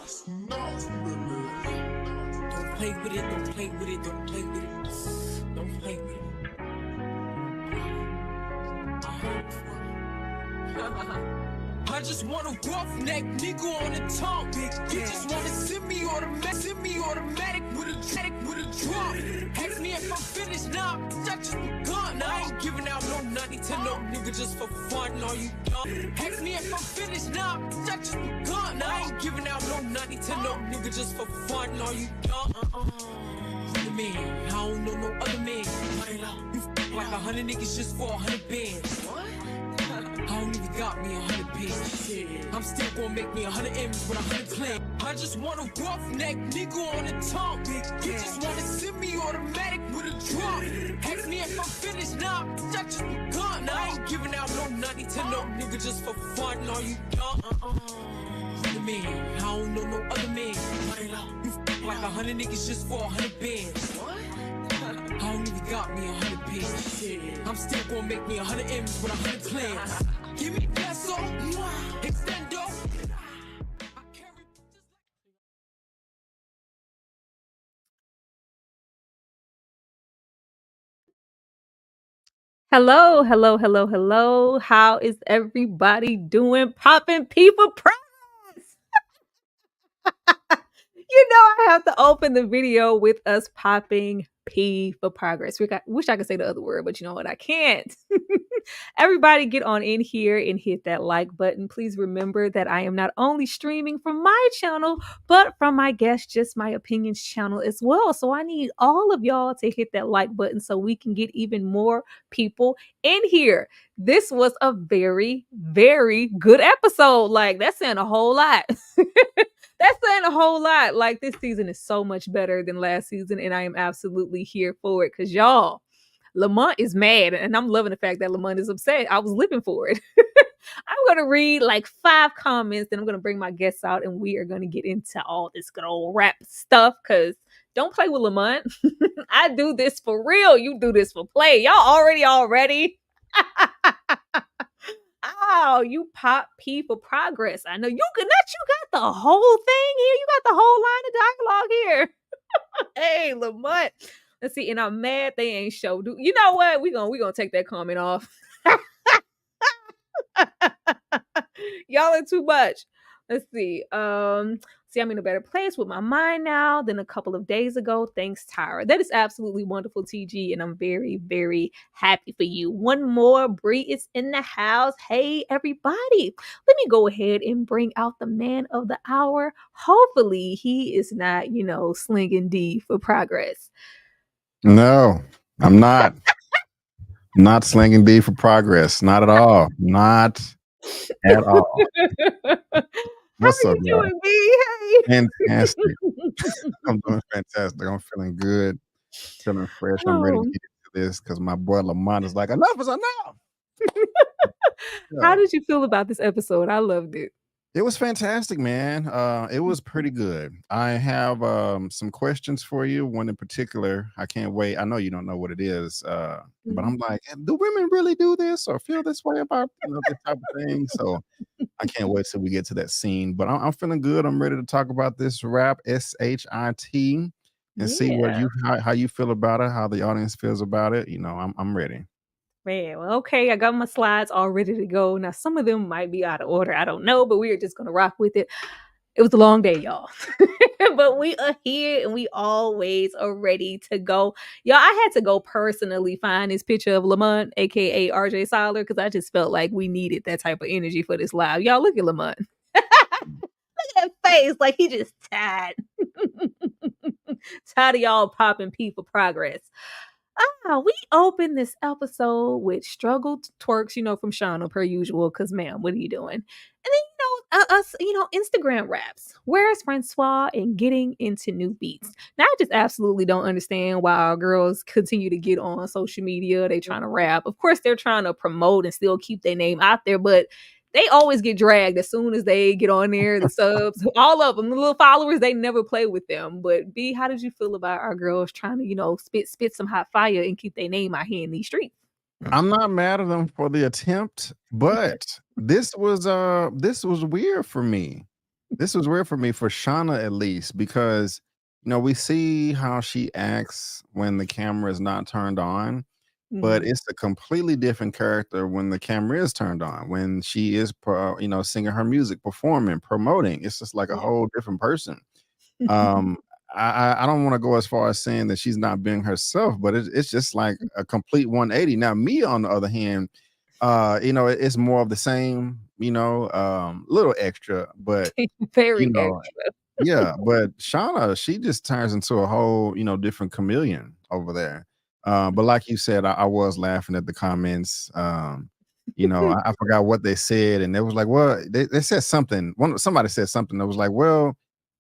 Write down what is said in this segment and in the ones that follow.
Don't play with it, don't play with it, don't play with it. Don't play with it. I just want a roughneck nigga on the tongue. You just wanna send me automatic with a drop. Ask me if I'm finished now, I just begun. I ain't giving out no money to no nigga just for fun. Are you dumb? Ask me if I'm finished now, I just begun. I ain't giving out no money to no nigga just for fun. Are you dumb? Other man, I don't know no other man. You like 100 niggas just for 100 bands. I don't even got me 100 bands. I'm still gonna make me 100 M's with 100 plans. I just want a roughneck nigga on the tongue. You just wanna send me automatic with a drop. Ask me if I'm finished now, I just begun. I ain't giving out no money to no nigga just for fun. Are you dumb? Other man, I don't know no other man. You like 100 niggas just for 100 bands. I don't even got me 100 bands. I'm still gonna make me 100 M's with 100 plans. Give me peso, extendo. Hello, hello, hello, hello. How is everybody doing? Popping people prize. You know I have to open the video with us popping P for progress. Wish I could say the other word, but you know what? I can't. Everybody get on in here and hit that like button. Please remember that I am not only streaming from my channel, but from my guest, Just My Opinions channel as well. So I need all of y'all to hit that like button so we can get even more people in here. This was a very, very good episode. Like, that's saying a whole lot. That's saying a whole lot. Like, this season is so much better than last season, and I am absolutely here for it. Because y'all, Lamont is mad, and I'm loving the fact that Lamont is upset. I was living for it. I'm going to read like 5 comments, then I'm going to bring my guests out, and we are going to get into all this good old rap stuff. Because don't play with Lamont. I do this for real. You do this for play. Y'all already. Oh, you pop P for progress. I know you got the whole thing here. You got the whole line of dialogue here. Hey, Lamont. Let's see. And I'm mad they ain't show. You know what? We gonna take that comment off. Y'all are too much. Let's see. See, I'm in a better place with my mind now than a couple of days ago. Thanks, Tyra. That is absolutely wonderful, TG, and I'm very, very happy for you. One more, Bree is in the house. Hey, everybody. Let me go ahead and bring out the man of the hour. Hopefully, he is not, slinging D for progress. No, I'm not. Not slinging D for progress. Not at all. Not at all. What's up, y'all? Doing, B? Hey. Fantastic. I'm doing fantastic. I'm feeling good, feeling fresh. I'm ready to get into this because my boy Lamont is like, enough is enough. How did you feel about this episode? I loved it. It was fantastic, man. It was pretty good. I have some questions for you. One in particular. I can't wait. I know you don't know what it is, but I'm like, do women really do this or feel this way about this type of thing? So I can't wait till we get to that scene. But I'm feeling good. I'm ready to talk about this rap SHIT and see what how you feel about it, how the audience feels about it. I'm ready. Man, well, okay, I got my slides all ready to go. Now, some of them might be out of order. I don't know, but we are just going to rock with it. It was a long day, y'all. But we are here and we always are ready to go. Y'all, I had to go personally find this picture of Lamont, a.k.a. RJ Siler, because I just felt like we needed that type of energy for this live. Y'all, look at Lamont. Look at that face, like he just tired. Tired of y'all popping P for progress. We opened this episode with struggled twerks, from Shauna per usual, because ma'am, what are you doing? And then, us, Instagram raps. Where's Francois and getting into new beats? Now, I just absolutely don't understand why our girls continue to get on social media. They trying to rap. Of course, they're trying to promote and still keep their name out there, but they always get dragged as soon as they get on there. The subs, all of them, the little followers, they never play with them. But B, how did you feel about our girls trying to, spit some hot fire and keep their name out here in these streets? I'm not mad at them for the attempt, but this was weird for me. This was weird for me, for Shauna at least, because we see how she acts when the camera is not turned on, but Mhm. it's a completely different character when the camera is turned on, when she is singing her music, performing, promoting. It's just like a Yeah. whole different person. Um, I don't want to go as far as saying that she's not being herself, but it's just like a complete 180. Now, me on the other hand, it's more of the same, little extra, but you Very know, extra. yeah, but Shauna, she just turns into a whole, different chameleon over there. But like you said, I was laughing at the comments. I forgot what they said, and it was like, well, they said something. Somebody said something that was like, well,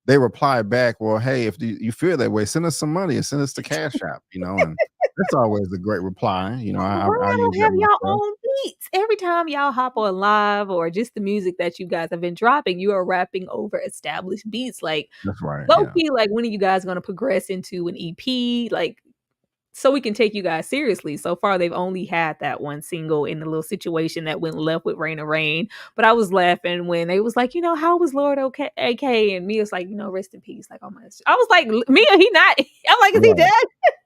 they replied back, well, hey, if you feel that way, send us some money and send us the cash app, and that's always a great reply. Why I use don't that have y'all myself. own beats? Every time y'all hop on live or just the music that you guys have been dropping, you are rapping over established beats. Like That's right. low Yeah. key, like when are you guys gonna progress into an EP? Like so we can take you guys seriously. So far, they've only had that one single in the little situation that went left with Rain or Rain. But I was laughing when they was like, how was Lord okay? AK? And Mia's like, rest in peace. Like, oh my, I was like, Mia, he not. I'm like, is he Right. dead?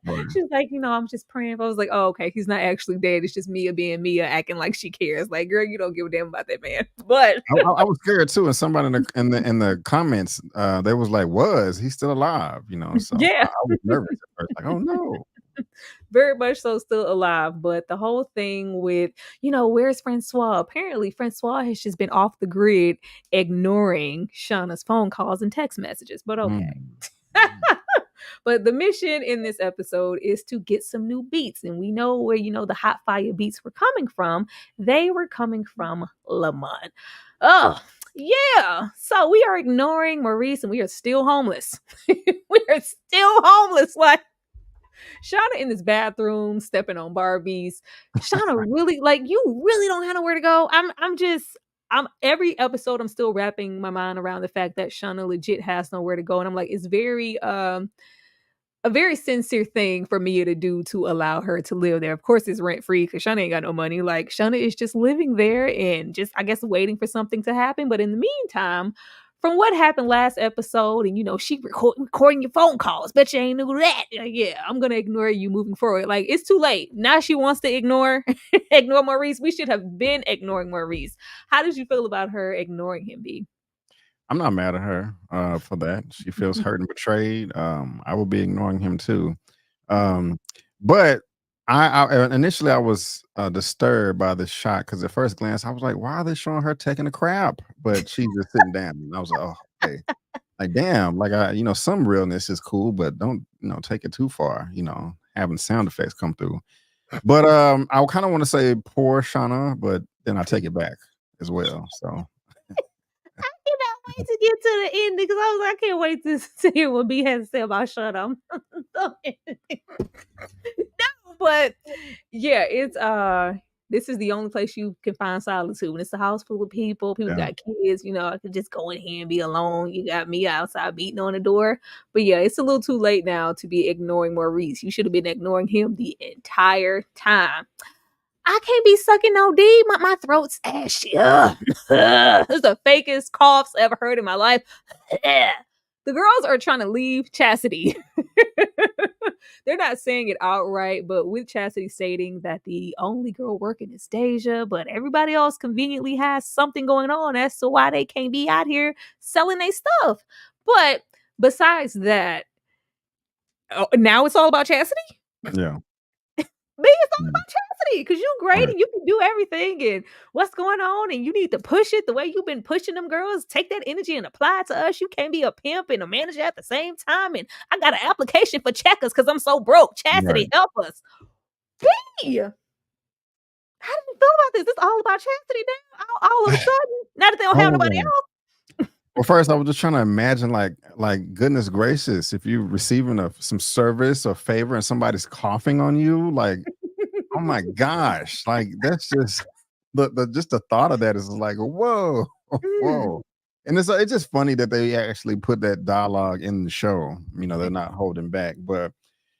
Right. She's like, I'm just praying. I was like, oh, okay, he's not actually dead. It's just Mia being Mia, acting like she cares. Like, girl, you don't give a damn about that man. But I was scared too, and somebody in the comments, they was like, "Was he still alive?" So yeah, I was nervous at first, like, "Oh no." very much so still alive. But the whole thing with, where's Francois? Apparently, Francois has just been off the grid, ignoring Shauna's phone calls and text messages. But okay. Mm. Mm. But the mission in this episode is to get some new beats. And we know where, the hot fire beats were coming from. They were coming from Lamont. Oh, yeah. So we are ignoring Maurice and we are still homeless. We are still homeless. Like, Shauna in this bathroom stepping on Barbies. Shauna really, like, you really don't have nowhere to go. I'm every episode I'm still wrapping my mind around the fact that Shauna legit has nowhere to go. And I'm like, it's very a very sincere thing for Mia to do to allow her to live there. Of course, it's rent free because Shauna ain't got no money. Like, Shauna is just living there and just, I guess, waiting for something to happen. But in the meantime, from what happened last episode, and she recording your phone calls. Bet you ain't knew that. Like, yeah, I'm gonna ignore you moving forward. Like, it's too late. Now she wants to ignore Maurice. We should have been ignoring Maurice. How did you feel about her ignoring him, B? I'm not mad at her for that. She feels hurt and betrayed. I will be ignoring him too. Um, but initially I was disturbed by the shot because at first glance I was like, why are they showing her taking a crap? But she's just sitting down, and I was like, oh, okay. Like, damn, like some realness is cool, but don't take it too far. Having sound effects come through. But I kind of want to say poor Shauna, but then I take it back as well. So. I cannot wait to get to the ending because I can't wait to hear what B has to say about Shut Up. No, but yeah, it's this is the only place you can find solitude. When it's a house full of people Yeah. got kids, I could just go in here and be alone. You got me outside beating on the door. But yeah, it's a little too late now to be ignoring Maurice. You should have been ignoring him the entire time. I can't be sucking no D. My throat's ashy. Ugh. This is the fakest coughs I ever heard in my life. The girls are trying to leave Chassity. They're not saying it outright, but with Chassity stating that the only girl working is Deja, but everybody else conveniently has something going on as to why they can't be out here selling their stuff. But besides that, now it's all about Chassity? Yeah. Me, it's all Yeah. about Chassity because you great Right. and you can do everything and what's going on and you need to push it the way you've been pushing them girls. Take that energy and apply it to us. You can't be a pimp and a manager at the same time. And I got an application for checkers because I'm so broke. Chassity, Right. help us. B, how do you feel about this? It's all about Chassity now. All of a sudden, now that they don't have All of nobody them. else. Well, first, I was just trying to imagine, like goodness gracious, if you're receiving some service or favor and somebody's coughing on you, like, oh my gosh, like that's just the thought of that is like, whoa, whoa. And it's just funny that they actually put that dialogue in the show. They're not holding back, but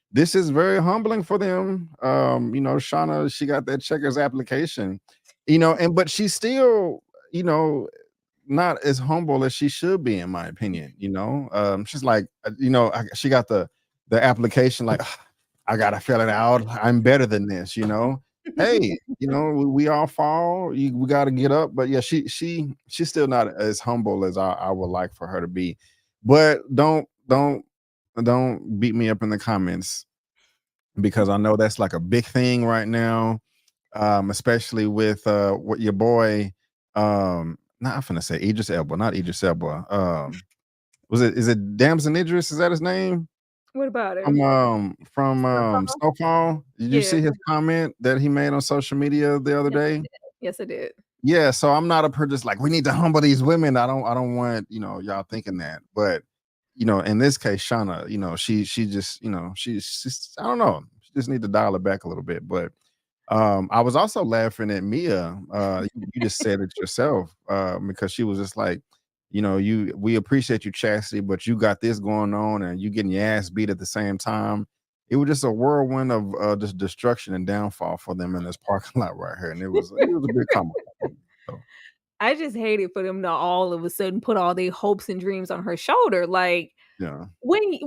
this is very humbling for them. Shauna, she got that checkers application, but she's still, not as humble as she should be, in my opinion. She's like, she got the application like, I gotta fill it out. I'm better than this. Hey, we all fall. We got to get up. But yeah, she's still not as humble as I would like for her to be. But don't beat me up in the comments, because I know that's like a big thing right now, especially with what your boy, not I'm finna say Idris Elba, not Idris Elba. Is it Damson Idris? Is that his name? What about him? From Snowfall. Did you see his comment that he made on social media the other day? Yes, I did. Yeah, so I'm not up here just like, we need to humble these women. I don't want y'all thinking that, but in this case, Shauna, she just she's I don't know, she just need to dial it back a little bit. But I was also laughing at Mia. You just said it yourself, because she was just like, we appreciate you, Chassity, but you got this going on and you getting your ass beat at the same time. It was just a whirlwind of just destruction and downfall for them in this parking lot right here, and it was a big comment. So. I just hate it for them to all of a sudden put all their hopes and dreams on her shoulder. Like, yeah, when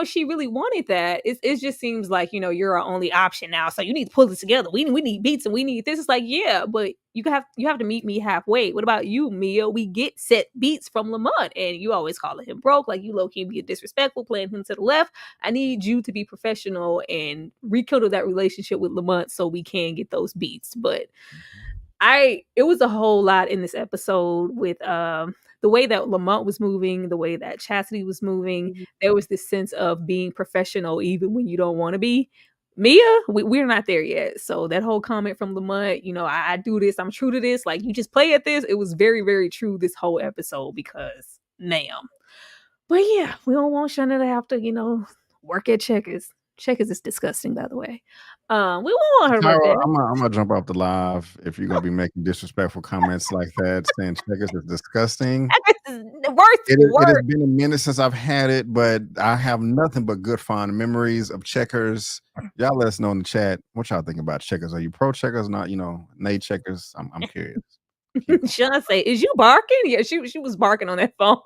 she really wanted that, it just seems like, you're our only option now, so you need to pull this together. We need beats and we need this. It's like, yeah, but you have to meet me halfway. What about you, Mia? We get set beats from Lamont, and you always calling him broke, like you low-key being disrespectful, playing him to the left. I need you to be professional and rekindle that relationship with Lamont so we can get those beats. But it was a whole lot in this episode with the way that Lamont was moving, the way that Chassity was moving. There was this sense of being professional even when you don't want to be. Mia, we're not there yet. So that whole comment from Lamont, I do this, I'm true to this, like you just play at this. It was very, very true this whole episode, because ma'am. But yeah, we don't want Shauna to have to, work at Checkers. Checkers is disgusting, by the way. We won't want her to work there. I'm gonna jump off the live if you're gonna be making disrespectful comments like that, saying Checkers is disgusting. The worst. It has been a minute since I've had it, but I have nothing but good fond memories of Checkers. Y'all let us know in the chat what y'all think about Checkers. Are you pro Checkers? Not, nay Checkers. I'm curious. Shauna say, "Is you barking?" Yeah, she was barking on that phone.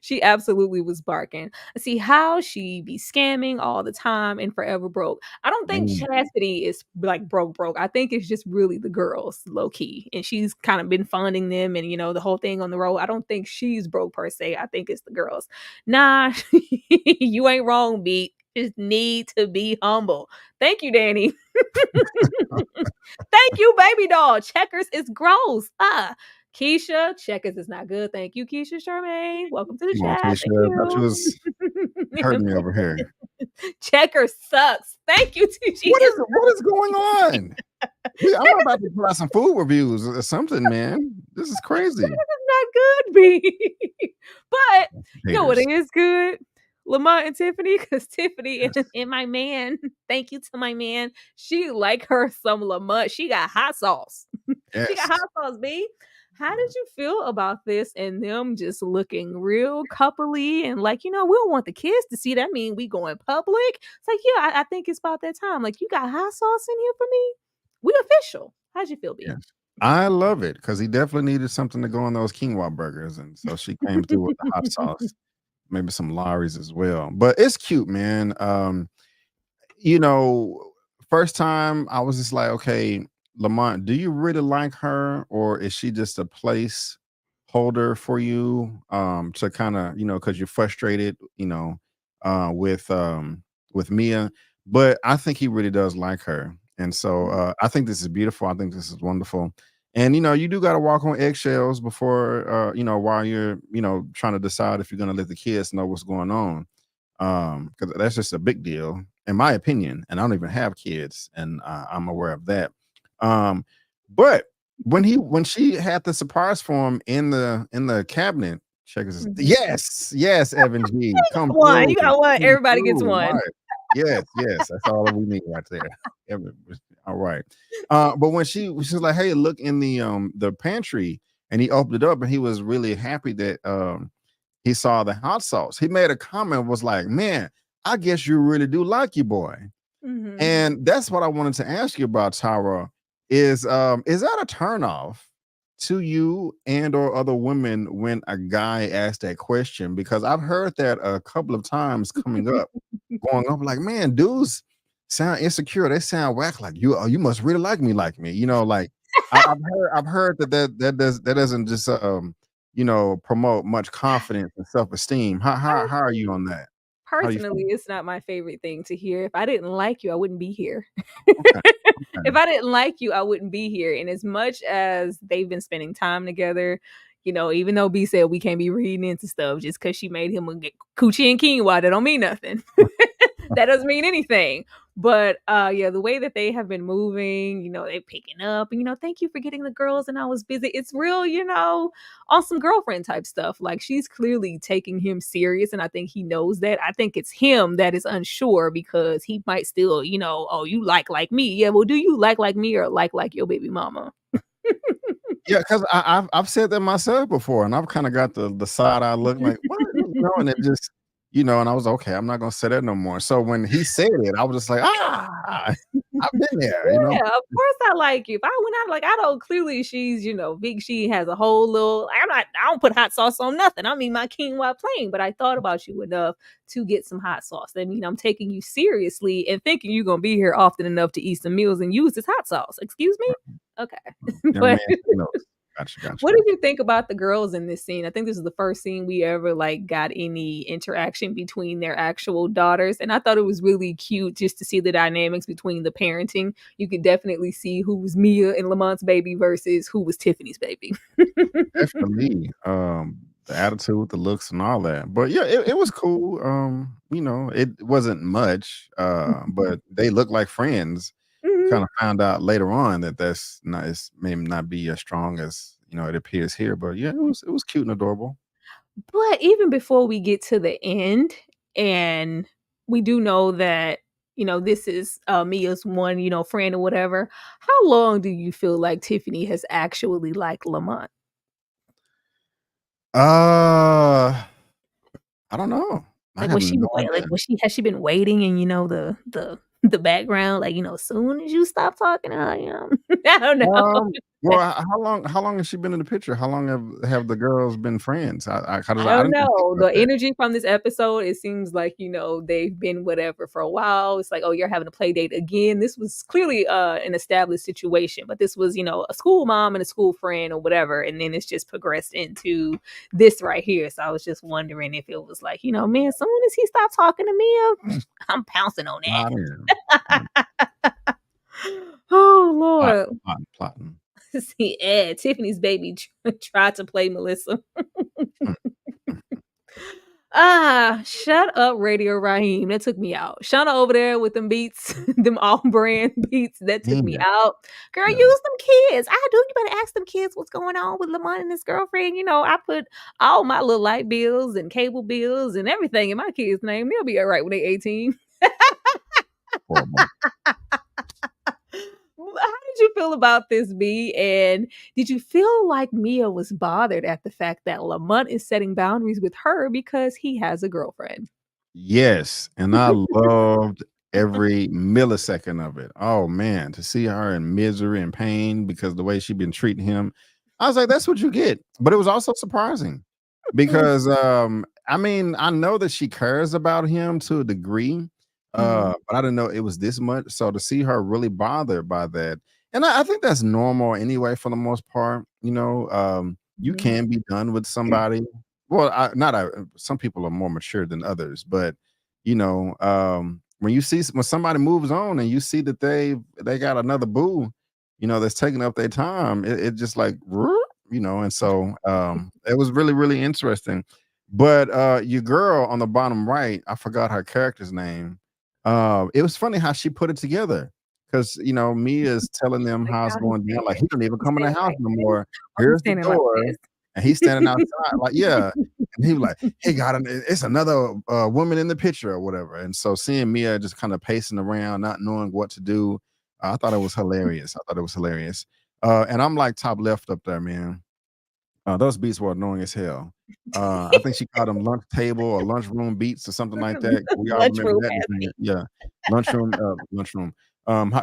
She absolutely was barking. I see how she be scamming all the time and forever broke. I don't think Chassity is like broke. I think it's just really the girls, low key. And she's kind of been funding them and, the whole thing on the road. I don't think she's broke per se. I think it's the girls. Nah, you ain't wrong, Beat. Just need to be humble. Thank you, Danny. Thank you, baby doll. Checkers is gross. Keisha, Checkers is not good. Thank you, Keisha Charmaine. Welcome to the chat. Keisha, I thought you was hurting me over here. Checkers sucks. Thank you, TG. What is going on? I'm about to put out some food reviews or something, man. This is crazy. This is not good, B. But you know what is good? Lamont and Tiffany, because Tiffany and my man, thank you to my man, she like her some Lamont. She got hot sauce. Yes. She got hot sauce, B. How did you feel about this and them just looking real coupley and like, we don't want the kids to see that? I mean, we going public. It's like, yeah, I think it's about that time. Like, you got hot sauce in here for me? We official. How'd you feel, B? Yes. I love it, because he definitely needed something to go on those quinoa burgers. And so she came through with the hot sauce, maybe some Lawry's as well. But it's cute, man. First time I was just like, okay, Lamont, do you really like her, or is she just a place holder for you to kind of, because you're frustrated, with Mia? But I think he really does like her. And so I think this is beautiful. I think this is wonderful. And, you do got to walk on eggshells before, while you're, trying to decide if you're going to let the kids know what's going on. Because that's just a big deal, in my opinion. And I don't even have kids, and I'm aware of that. But when she had the surprise for him in the cabinet, Checkers, yes, Evan G, come one. You got one. Everybody gets one. Right. Yes, that's all we need right there. All right. But when she was like, hey, look in the pantry, and he opened it up, and he was really happy that he saw the hot sauce. He made a comment, was like, man, I guess you really do like your boy. Mm-hmm. And that's what I wanted to ask you about, Tara. Is that a turnoff to you and or other women when a guy asks that question? Because I've heard that a couple of times coming up, growing up, like, man, dudes sound insecure. They sound whack. Like you, oh, you must really like me. You know, like I've heard that doesn't just promote much confidence and self esteem. How are you on that? How do you Personally, feel? it's not my favorite thing to hear. If I didn't like you, I wouldn't be here. Okay, okay. If I didn't like you, I wouldn't be here. And as much as they've been spending time together, even though B said we can't be reading into stuff just because she made him a coochie and quinoa, that don't mean nothing. That doesn't mean anything. But yeah, the way that they have been moving, they picking up, and thank you for getting the girls, and I was busy. It's real, awesome girlfriend type stuff. Like she's clearly taking him serious, and I think he knows that. I think it's him that is unsure because he might still, oh, you like me. Yeah, well, do you like me or like your baby mama? Yeah, because I've said that myself before, and I've kind of got the side eye look like, what? And it just, and I was okay, I'm not gonna say that no more. So when he said it, I was just like, I've been there, Yeah, of course I like you. If I went out, like I know clearly she's, big. She has a whole little. I don't put hot sauce on nothing. I mean my quinoa plain, but I thought about you enough to get some hot sauce. That mean I'm taking you seriously and thinking you're gonna be here often enough to eat some meals and use this hot sauce. Excuse me? Okay, Young man, but. gotcha. What did you think about the girls in this scene? I think this is the first scene we ever got any interaction between their actual daughters. And I thought it was really cute just to see the dynamics between the parenting. You could definitely see who was Mia and Lamont's baby versus who was Tiffany's baby. Definitely. The attitude, the looks, and all that. But yeah, it was cool. It wasn't much, but they look like friends. Mhm. Kind of found out later on that that's not, it's may not be as strong as it appears here. But yeah, it was cute and adorable. But even before we get to the end, and we do know that, this is Mia's one, friend or whatever, how long do you feel like Tiffany has actually liked Lamont? I don't know. I Like, have was she no like, idea. has she been waiting in, the background, like, as soon as you stop talking, I am. I don't know. Well, how long has she been in the picture? How long have the girls been friends? I I don't didn't even think know. about The that. energy from this episode, it seems like, they've been whatever for a while. It's like, oh, you're having a play date again. This was clearly an established situation, but this was, a school mom and a school friend or whatever. And then it's just progressed into this right here. So I was just wondering if it was like, man, as soon as he stopped talking to me, I'm pouncing on Plotting, that. Oh, plotting, Lord. plotting. See, Tiffany's baby tried to play Melissa. Hmm. Shut up, Radio Raheem. That took me out. Shauna over there with them beats, them all brand beats. That took me Yeah, out. Girl, yeah. use them kids. I do. You better ask them kids what's going on with Lamont and his girlfriend. I put all my little light bills and cable bills and everything in my kids' name. They'll be all right when they're 18. Horrible. How did you feel about this, B? And did you feel like Mia was bothered at the fact that Lamont is setting boundaries with her because he has a girlfriend? Yes, and I loved every millisecond of it. Oh man, to see her in misery and pain because the way she'd been treating him, I was like, that's what you get. But it was also surprising because I mean, I know that she cares about him to a degree, Mhm. but I didn't know it was this much. So to see her really bothered by that, and I think that's normal anyway for the most part. You Mhm. can be done with somebody. Well, not some people are more mature than others, but when you see when somebody moves on and you see that they got another boo, that's taking up their time, it just like, and so it was really really interesting. But your girl on the bottom right, I forgot her character's name. It was funny how she put it together because Mia's telling them Like how it's how he going down. said Like it. he don't even He come in said the it house like no this, more. or he's Here's the standing like door, this. and he's standing outside. Like yeah, and he was like, "Hey, God, it's another woman in the picture or whatever." And so seeing Mia just kind of pacing around, not knowing what to do, I thought it was hilarious. I thought it was hilarious. And I'm like top left up there, man. Those beats were annoying as hell. I think she called them lunch table or lunchroom beats or something like that. We all remember Lunchroom that. Cassidy. Yeah, lunchroom,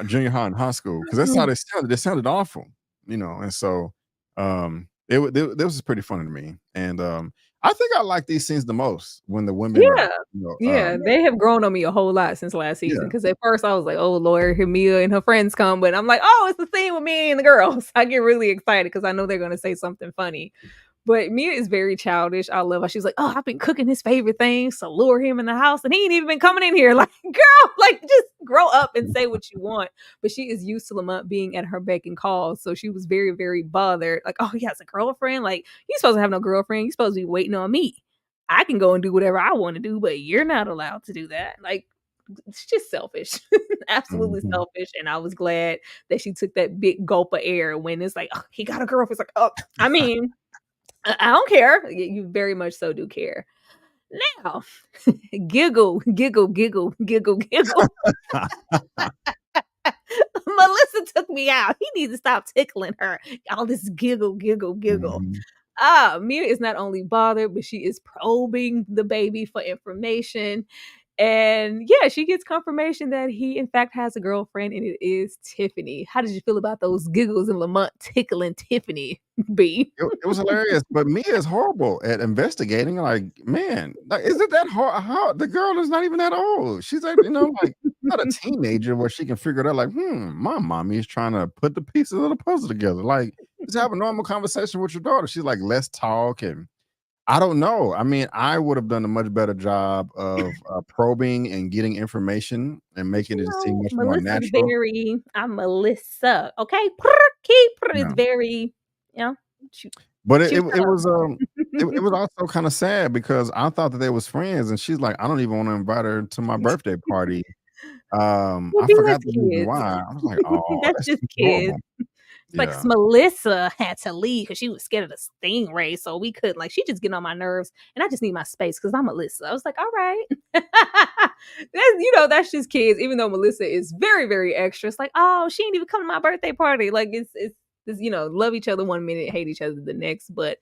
junior high and high school because that's how Oh, they sounded. They sounded awful, and so This was pretty funny to me, and I think I like these scenes the most when the women are, Yeah. Yeah, they have grown on me a whole lot since last season. Because at first I was like, "Oh Lord, here Mia and her friends come," but I'm like, "Oh, it's the scene with me and the girls." I get really excited because I know they're gonna say something funny. But Mia is very childish. I love her. She's like, "Oh, I've been cooking his favorite things to lure him in the house, and he ain't even been coming in here." Like, girl, like just grow up and say what you want. But she is used to Lamont being at her beck and call, so she was very, very bothered. Like, "Oh, he has a girlfriend. Like, you're supposed to have no girlfriend. You're supposed to be waiting on me. I can go and do whatever I want to do, but you're not allowed to do that." Like, it's just selfish. Absolutely selfish. And I was glad that she took that big gulp of air when it's like, "Oh, he got a girlfriend." It's like, "Oh, I mean, I don't care." You very much so do care. Now, giggle, giggle, giggle, giggle, giggle. Melissa took me out. He needs to stop tickling her. All this giggle, giggle, giggle. Mia is not only bothered, but she is probing the baby for information. And yeah, she gets confirmation that he, in fact, has a girlfriend, and it is Tiffany. How did you feel about those giggles and Lamont tickling Tiffany, B? It was hilarious, but Mia is horrible at investigating. Like, man, like, is it that hard? How the girl is not even that old. She's like, like not a teenager where she can figure it out. Like, my mommy is trying to put the pieces of the puzzle together. Like, just have a normal conversation with your daughter. She's like, let's talk. And I don't know. I mean, I would have done a much better job of probing and getting information and making it seem much more Melissa's natural. I'm Melissa. Okay. It's very, But it was it was also kind of sad because I thought that they was friends, and she's like, I don't even want to invite her to my birthday party. I forgot the reason why. I was like, oh, that's just horrible. kids. It's like Melissa had to leave because she was scared of the stingray, so we couldn't. Like, she just getting on my nerves, and I just need my space because I'm Melissa. I was like, all right, that's just kids. Even though Melissa is very, very extra, it's like, oh, she ain't even come to my birthday party. Like, it's love each other one minute, hate each other the next. But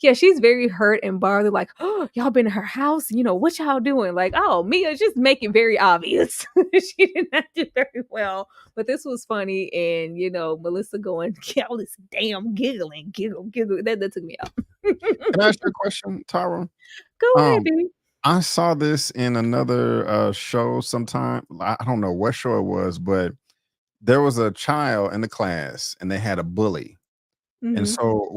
yeah, she's very hurt and bothered. Like, "Oh, y'all been in her house? What y'all doing?" Like, oh, Mia's just making very obvious. She did not do very well. But this was funny. And, Melissa going, all this damn giggling, giggle. That took me out. Can I ask you a question, Tyra? Go ahead, baby. I saw this in another show sometime. I don't know what show it was, but there was a child in the class and they had a bully. And so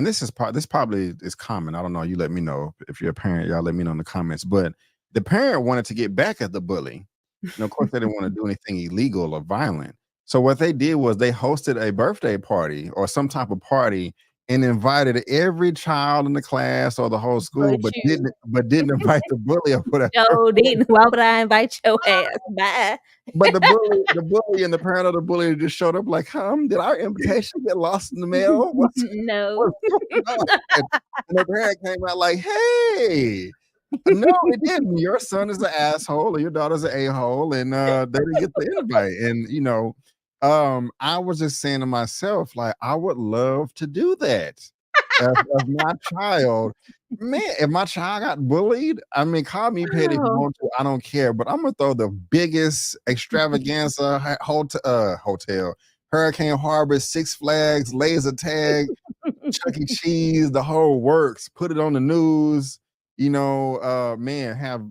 this probably is common. I don't know. You let me know if you're a parent. Y'all let me know in the comments. But the parent wanted to get back at the bully. And of course, they didn't want to do anything illegal or violent. So what they did was they hosted a birthday party or some type of party and invited every child in the class or the whole school, but didn't invite the bully or whatever. No, didn't. Why would I invite your ass? Bye. But the bully and the parent of the bully just showed up like, did our invitation get lost in the mail? No. And the parent came out like, hey, no, it didn't. Your son is an asshole or your daughter's an a-hole, and they didn't get the invite. And I was just saying to myself, like, I would love to do that. If my child, man, if my child got bullied, I mean, call me petty if you want to, I don't care, but I'm gonna throw the biggest extravaganza hotel, Hurricane Harbor, Six Flags, laser tag, Chuck E. Cheese, the whole works, put it on the news, man, have,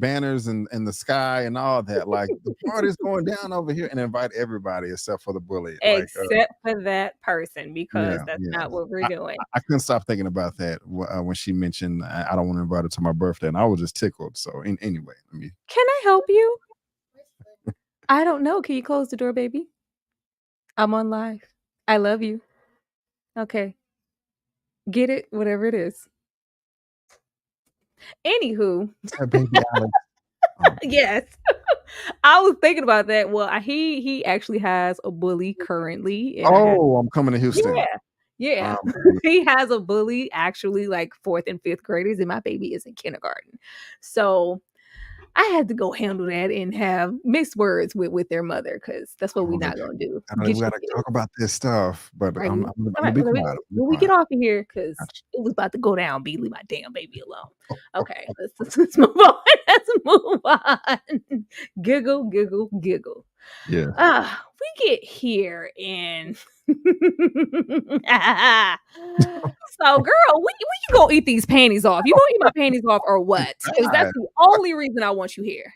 banners in the sky and all that. Like, the party's going down over here, and invite everybody except for the bully. Except for that person, because that's not what we're doing. I couldn't stop thinking about that when she mentioned, I don't want to invite her to my birthday, and I was just tickled. So anyway, can I help you? I don't know. Can you close the door, baby? I'm on live. I love you. Okay. Get it? Whatever it is. Anywho. Baby Alex. Yes. I was thinking about that. Well, he actually has a bully currently. I'm coming to Houston. Yeah. He has a bully actually, like 4th and 5th graders, and my baby is in kindergarten. So I had to go handle that and have mixed words with their mother, because that's what we're not going to do. We got to talk about this stuff, but right. I'm gonna be quiet. When we get off of here, because it was about to go down, leave my damn baby alone. Okay, let's move on. Let's move on. Giggle, giggle, giggle. Yeah. We get here and so, girl, when you gonna eat these panties off? You gonna eat my panties off or what? Because that's God, the only reason I want you here.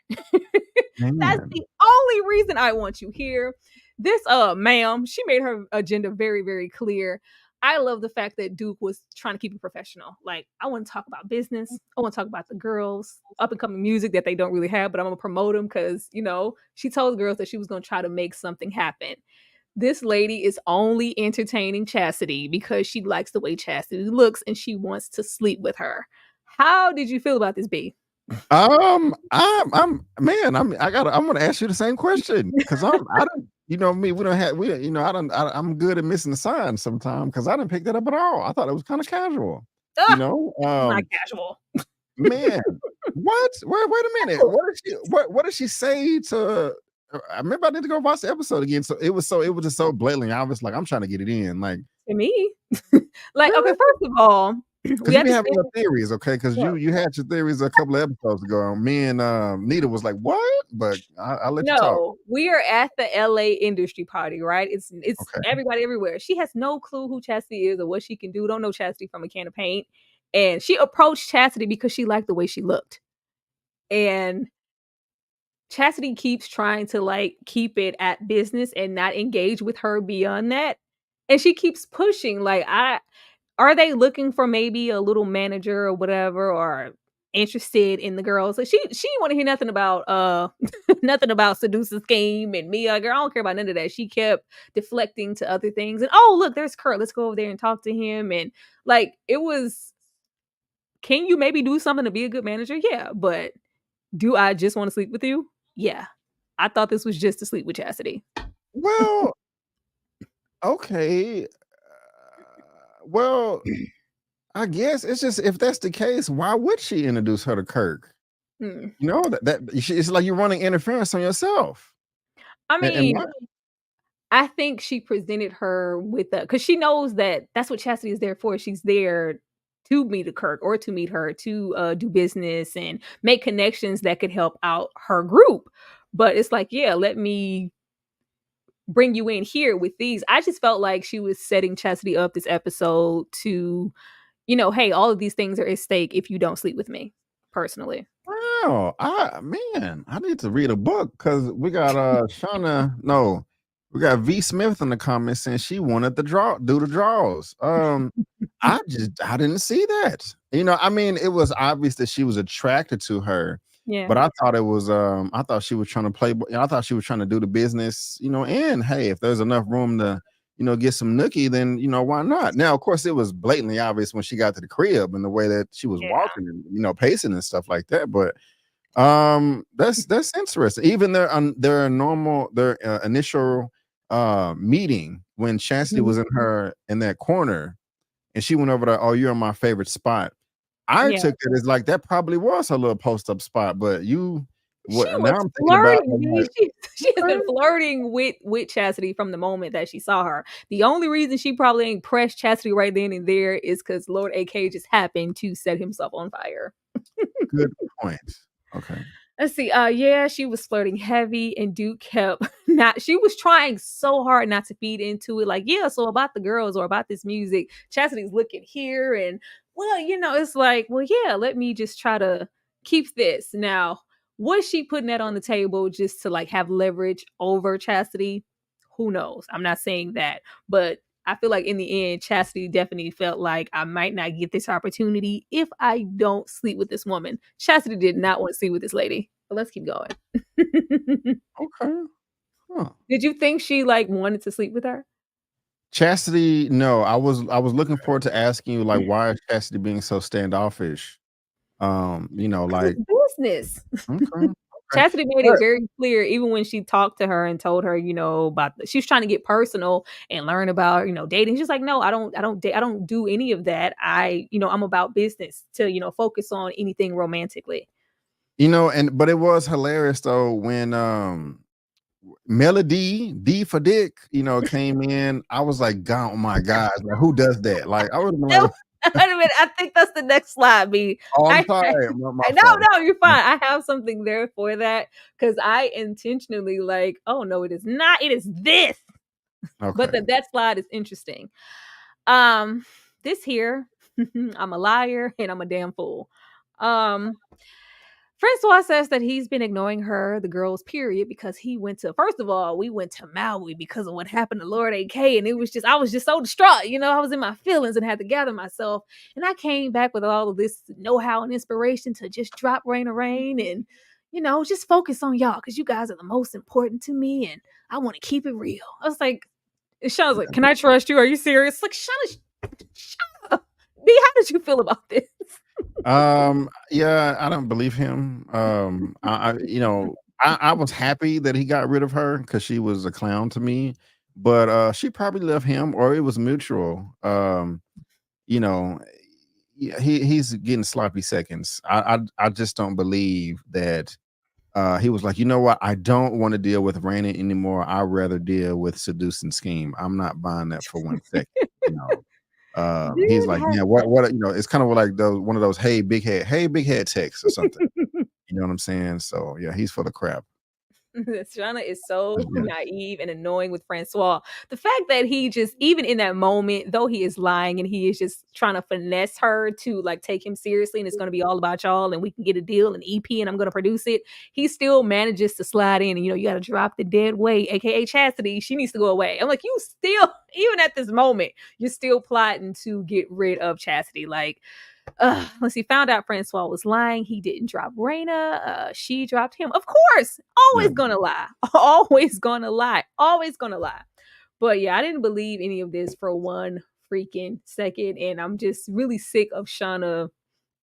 That's man. the only reason I want you here. This ma'am, she made her agenda very, very clear. I love the fact that Duke was trying to keep it professional. Like, I want to talk about business. I want to talk about the girls, up and coming music that they don't really have, but I'm gonna promote them because she told the girls that she was gonna try to make something happen. This lady is only entertaining Chassity because she likes the way Chassity looks and she wants to sleep with her. How did you feel about this, B? I'm man. I'm gonna ask you the same question because I don't. You know me. We don't have. We. You know. I'm good at missing the signs sometimes because I didn't pick that up at all. I thought it was kind of casual. You know. Not casual. Man, what? Wait a minute. What did she say to? I remember I need to go watch the episode again. So it was just so blatantly obvious. Like I'm trying to get it in. Like To me, like, okay, first of all, because we have your theories, okay? Because you had your theories a couple of episodes ago. Me and Nita was like, "What?" But I'll let you talk. No, we are at the LA industry party, right? It's Okay. everybody everywhere. She has no clue who Chassity is or what she can do. Don't know Chassity from a can of paint. And she approached Chassity because she liked the way she looked. And Chassity keeps trying to like keep it at business and not engage with her beyond that. And she keeps pushing, like, are they looking for maybe a little manager or whatever, or interested in the girls? So she didn't want to hear nothing about nothing about seducer scheme and Mia. Girl, I don't care about none of that. She kept deflecting to other things. And oh, look, there's Kurt. Let's go over there and talk to him. And like, it was, can you maybe do something to be a good manager? Yeah, but do I just want to sleep with you? Yeah. I thought this was just to sleep with Chassity. Well, okay. Well, I guess it's just if that's the case, why would she introduce her to Kirk? You know it's like you're running interference on yourself. I mean, why? I think she presented her with because she knows that that's what Chassity is there for. She's there to meet a Kirk or to meet her to do business and make connections that could help out her group. But it's like, yeah, let me bring you in here with these. I just felt like she was setting Chassity up this episode to, hey, all of these things are at stake if you don't sleep with me, personally. Wow, I need to read a book because we got Shauna. No, we got V Smith in the comments saying she wanted to do the draws. I didn't see that. I mean, it was obvious that she was attracted to her. Yeah. But I thought it was I thought she was trying to play. I thought she was trying to do the business. And hey, if there's enough room to get some nookie, then why not? Now, of course, it was blatantly obvious when she got to the crib and the way that she was walking and pacing and stuff like that. But that's interesting. Even their initial meeting when Chassity was in that corner and she went over to, "Oh, you're in my favorite spot." I took it as like that probably was her little post-up spot, but now I'm thinking about she has been flirting with Chassity from the moment that she saw her. The only reason she probably ain't pressed Chassity right then and there is because Lord AK just happened to set himself on fire. Good point. Okay. Let's see. She was flirting heavy, and Duke kept she was trying so hard not to feed into it. Like, yeah, so about the girls or about this music, Chassity's looking here, and well, it's like, well, yeah, let me just try to keep this. Now, was she putting that on the table just to like have leverage over Chassity? Who knows? I'm not saying that, but I feel like in the end, Chassity definitely felt like I might not get this opportunity if I don't sleep with this woman. Chassity did not want to sleep with this lady. But let's keep going. Okay. Huh. Did you think she like wanted to sleep with her? Chassity, no. I was looking forward to asking you like, why is Chassity being so standoffish? Like business. Okay. Chassity made it very clear, even when she talked to her and told her, about she was trying to get personal and learn about, dating. She's like, no, I don't do any of that. I'm about business to, focus on anything romantically. But it was hilarious though when Melody D for Dick, came in. I was like, God, oh my God, like, who does that? Like, I would have been like, I think that's the next slide, B. Oh, I'm sorry. My No, fault. no, you're fine. I have something there for that because I intentionally like, oh no, it is not. It is this. But Okay. that slide is interesting. This here, I'm a liar and I'm a damn fool. Francois says that he's been ignoring her, the girl's period, because he went to, first of all, we went to Maui because of what happened to Lord AK. And it was just, I was just so distraught. You know, I was in my feelings and had to gather myself. And I came back with all of this know-how and inspiration to just drop Rain or Rain and, you know, just focus on y'all because you guys are the most important to me. And I want to keep it real. I was like, and Shauna's like, can I trust you? Are you serious? Like, Shauna, shut up. B, how did you feel about this? Yeah, I don't believe him. I was happy that he got rid of her because she was a clown to me, but she probably left him or it was mutual. You know, he's getting sloppy seconds. I just don't believe that he was like, you know what, I don't want to deal with Raina anymore. I'd rather deal with seduce and scheme. I'm not buying that for 1 second, you know. He's like, yeah, what, you know, it's kind of like one of those hey big head texts or something. You know what I'm saying? So yeah, he's full of crap. Shauna is so naive and annoying with Francois. The fact that he just, even in that moment, though he is lying and he is just trying to finesse her to like take him seriously and it's going to be all about y'all and we can get a deal, an EP, and I'm going to produce it. He still manages to slide in and, you know, you got to drop the dead weight, aka Chassity. She needs to go away. I'm like, you still, even at this moment, you're still plotting to get rid of Chassity. Like, once he found out Francois was lying, he didn't drop Raina. She dropped him. Of course, always gonna lie. Always gonna lie. Always gonna lie. But yeah, I didn't believe any of this for 1 freaking second. And I'm just really sick of Shauna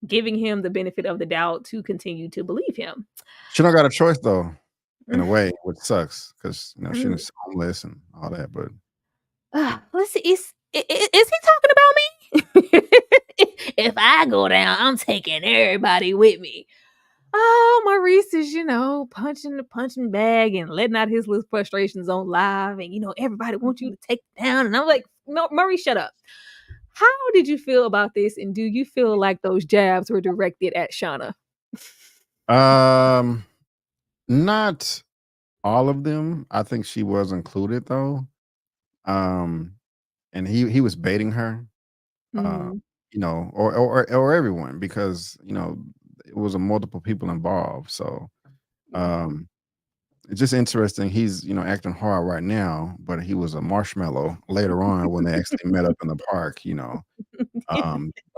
giving him the benefit of the doubt to continue to believe him. She don't got a choice though, in a way, which sucks because you know she's homeless and all that. But let's see, is he talking about me? If I go down, I'm taking everybody with me. Oh, Maurice is, you know, punching the punching bag and letting out his little frustrations on live. And, you know, everybody wants you to take it down. And I'm like, no, Maurice, shut up. How did you feel about this? And do you feel like those jabs were directed at Shauna? Not all of them. I think she was included though. And he was baiting her. You know, or everyone, because you know it was a multiple people involved. So it's just interesting. He's, you know, acting hard right now, but he was a marshmallow later on when they actually met up in the park, you know.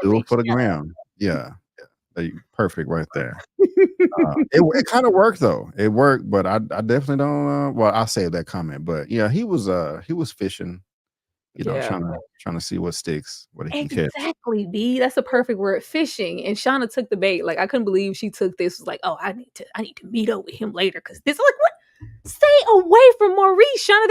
Do it for the gram. Yeah. Perfect right there. It kind of worked though. It worked, but I definitely don't well, I'll save that comment. But yeah, he was fishing, you know, trying to see what sticks, what he can catch. Exactly, B. That's a perfect word, fishing. And Shauna took the bait. Like, I couldn't believe she took this. Was like, oh, I need to meet up with him later because this. Like, what? Stay away from Maurice, Shauna.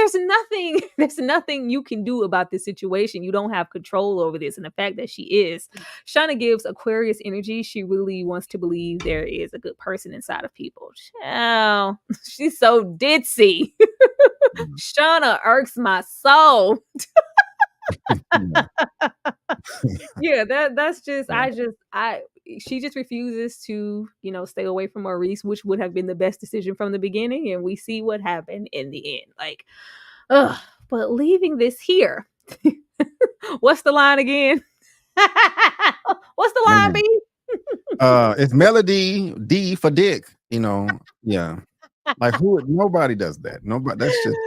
There's nothing you can do about this situation. You don't have control over this, and the fact that she is, Shauna gives Aquarius energy. She really wants to believe there is a good person inside of people. Child, she's so ditzy. Shauna irks my soul. Yeah, that's just she just refuses to, you know, stay away from Maurice, which would have been the best decision from the beginning, and we see what happened in the end. Like, but leaving this here. What's the line again? What's the line, B? It's Melody D for Dick, you know. Yeah. Like nobody does that. Nobody, that's just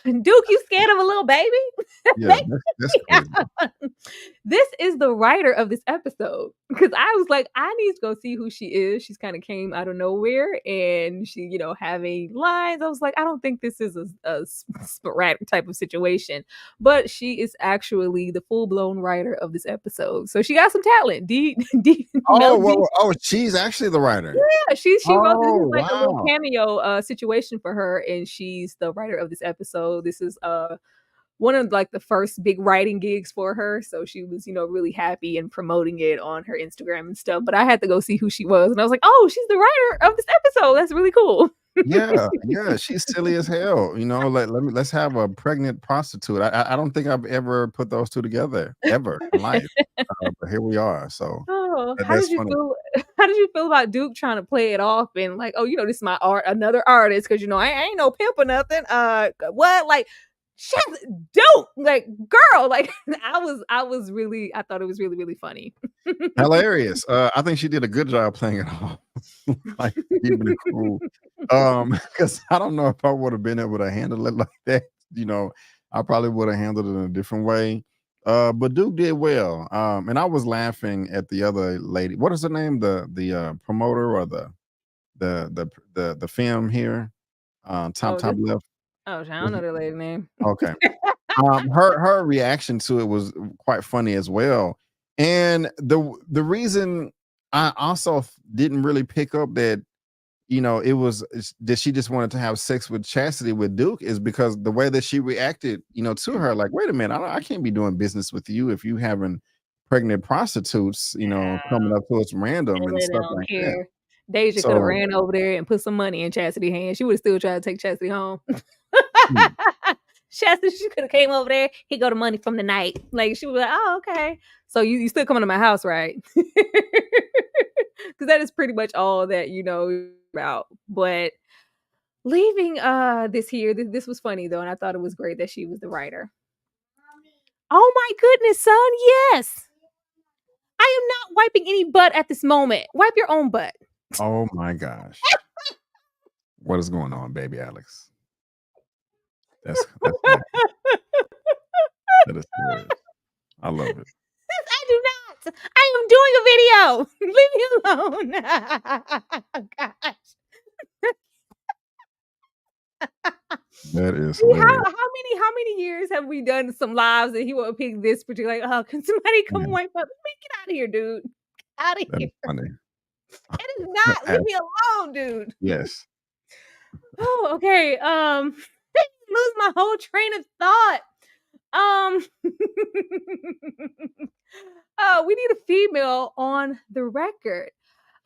Duke, you scared of a little baby? Yeah, that's crazy. This is the writer of this episode, because I was like, I need to go see who she is. She's kind of came out of nowhere and she, you know, having lines. I was like, I don't think this is a sporadic type of situation, but she is actually the full-blown writer of this episode. So she got some talent. She's actually the writer. Yeah, she wrote this is like a little cameo situation for her, and she's the writer of this episode. This is one of like the first big writing gigs for her, so she was, you know, really happy and promoting it on her Instagram and stuff. But I had to go see who she was, and I was like, oh, she's the writer of this episode. That's really cool. Yeah, yeah, she's silly as hell. Let's have a pregnant prostitute. I don't think I've ever put those two together ever in life. But here we are. So Oh, how that's did you funny. feel how did you feel about Duke trying to play it off and like, "Oh, this is my another artist," 'cause, I ain't no pimp or nothing, what? Like, shut Duke! Like, girl, like, I thought it was really, really funny. Hilarious. I think she did a good job playing it off, like keeping it cool. Because I don't know if I would have been able to handle it like that. I probably would have handled it in a different way. But Duke did well. And I was laughing at the other lady. What is her name? The promoter or the film here? Oh, Top left. I don't know the lady name. Okay. Her reaction to it was quite funny as well. And the reason I also didn't really pick up that that she just wanted to have sex with Chassity with Duke is because the way that she reacted, to her, like, wait a minute, I can't be doing business with you if you having pregnant prostitutes, coming up to us random and They stuff don't like that. care. Deja coulda So, ran over there and put some money in Chassity's hand. She woulda still tried to take Chassity home. hmm, Chastity, she coulda came over there, "Here go the money from the night." Like, she was like, "Oh, okay. So you still coming to my house, right?" Because that is pretty much all that you know about. But leaving, this here, this was funny, though, and I thought it was great that she was the writer. Oh my goodness, son, yes! I am not wiping any butt at this moment. Wipe your own butt. oh my gosh. What is going on, baby Alex? That's nasty. That is hilarious. I love it. I do not. I am doing a video. Leave me alone. Oh, gosh. That is See, hilarious. how many years have we done some lives and he will pick this particular, like, "Oh, can somebody come Yeah, wipe up?" Man, get out of here, dude. Out of that here. is funny. It is not. Leave me alone, dude. Yes. Oh, okay. Lose my whole train of thought. Um, we need a female on the record.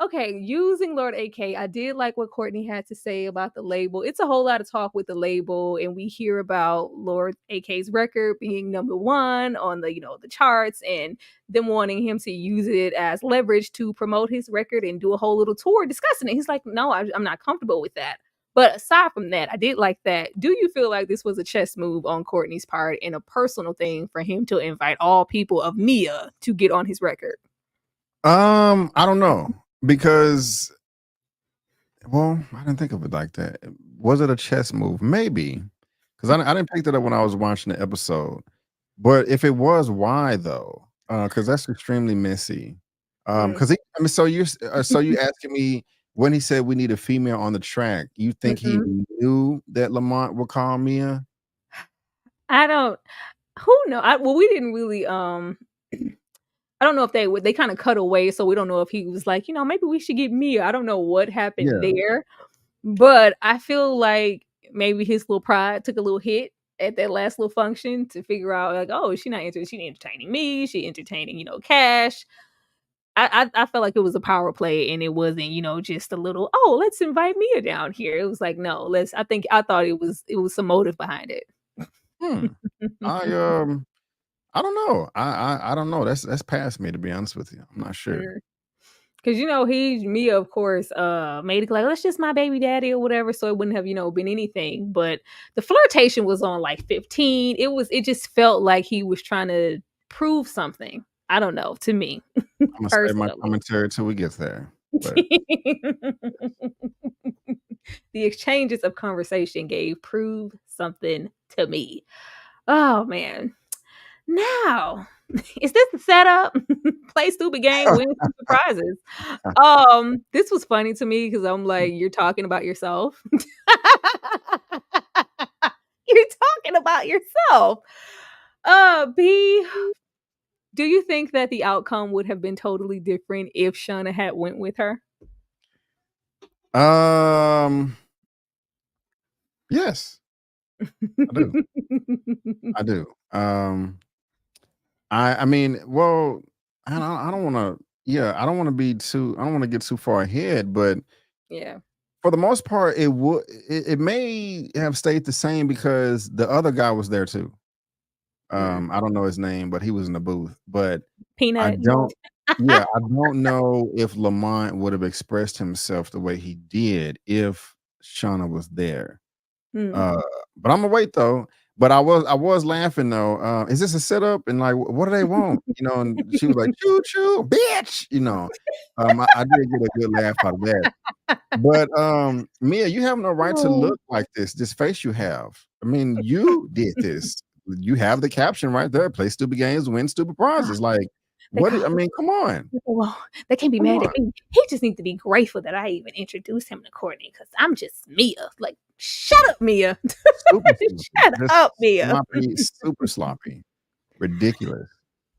Okay, using Lord AK, I did like what Courtney had to say about the label. It's a whole lot of talk with the label, and we hear about Lord AK's record being number one on the charts, and them wanting him to use it as leverage to promote his record and do a whole little tour discussing it. He's like, no, I'm not comfortable with that. But aside from that, I did like that. Do you feel like this was a chess move on Courtney's part and a personal thing for him to invite all people of Mia to get on his record? I don't know because, well, I didn't think of it like that. Was it a chess move? Maybe, because I didn't pick that up when I was watching the episode. But if it was, why though? Because that's extremely messy. Mm. Because you asking me when he said we need a female on the track, you think he Mhm. knew that Lamont would call Mia? I don't who know well, we didn't really, I don't know if they kinda cut away, so we don't know if he was like, "Maybe we should get Mia." I don't know what happened Yeah. there, but I feel like maybe his little pride took a little hit at that last little function to figure out like, "Oh, she entertaining me, she entertaining, Cash." I felt like it was a power play and it wasn't, just a little, "Oh, let's invite Mia down here." It was like, "No, I thought it was some motive behind it." Hmm. I I don't know. I don't know. That's past me to be honest with you. I'm not sure. Mm. 'Cause, Mia, of course, made it like, "That's just my baby daddy," or whatever, so it wouldn't have, been anything, but the flirtation was on, like, 15. It just felt like he was trying to prove something. I don't know, to me, I'm gonna save my personally. commentary till we get there. But The exchanges of conversation gave "prove something to me." Oh, man. Now, is this the setup? Play stupid game, win stupid prizes. This was funny to me because I'm like, you're talking about yourself. You're talking about yourself. B, do you think that the outcome would have been totally different if Shauna had went with her? um, yes, I do. I do. I mean, well, I don't want to. Yeah, I don't want to get too far ahead, but Yeah. For the most part, it may have stayed the same because the other guy was there too. I don't know his name, but he was in the booth. But I Peanut. don't yeah, I don't know if Lamont would have expressed himself the way he did if Shauna was there. Mm. Uh, but Imma wait though. But I was laughing though. Is this a setup? And like, what do they want? And she was like, "Choo choo, bitch." I did get a good laugh out of that. But Mia, you have no right to Oh, look like this face you have. I mean, you did this. You have the caption right there. Play stupid games, win stupid prizes. Like, they I mean, come on. well, they can't be Come mad at on. me. He just needs to be grateful that I even introduced him to Courtney because I'm just Mia. Like, shut up, Mia. Super sloppy. Shut Just up, Mia. sloppy, super sloppy. Ridiculous.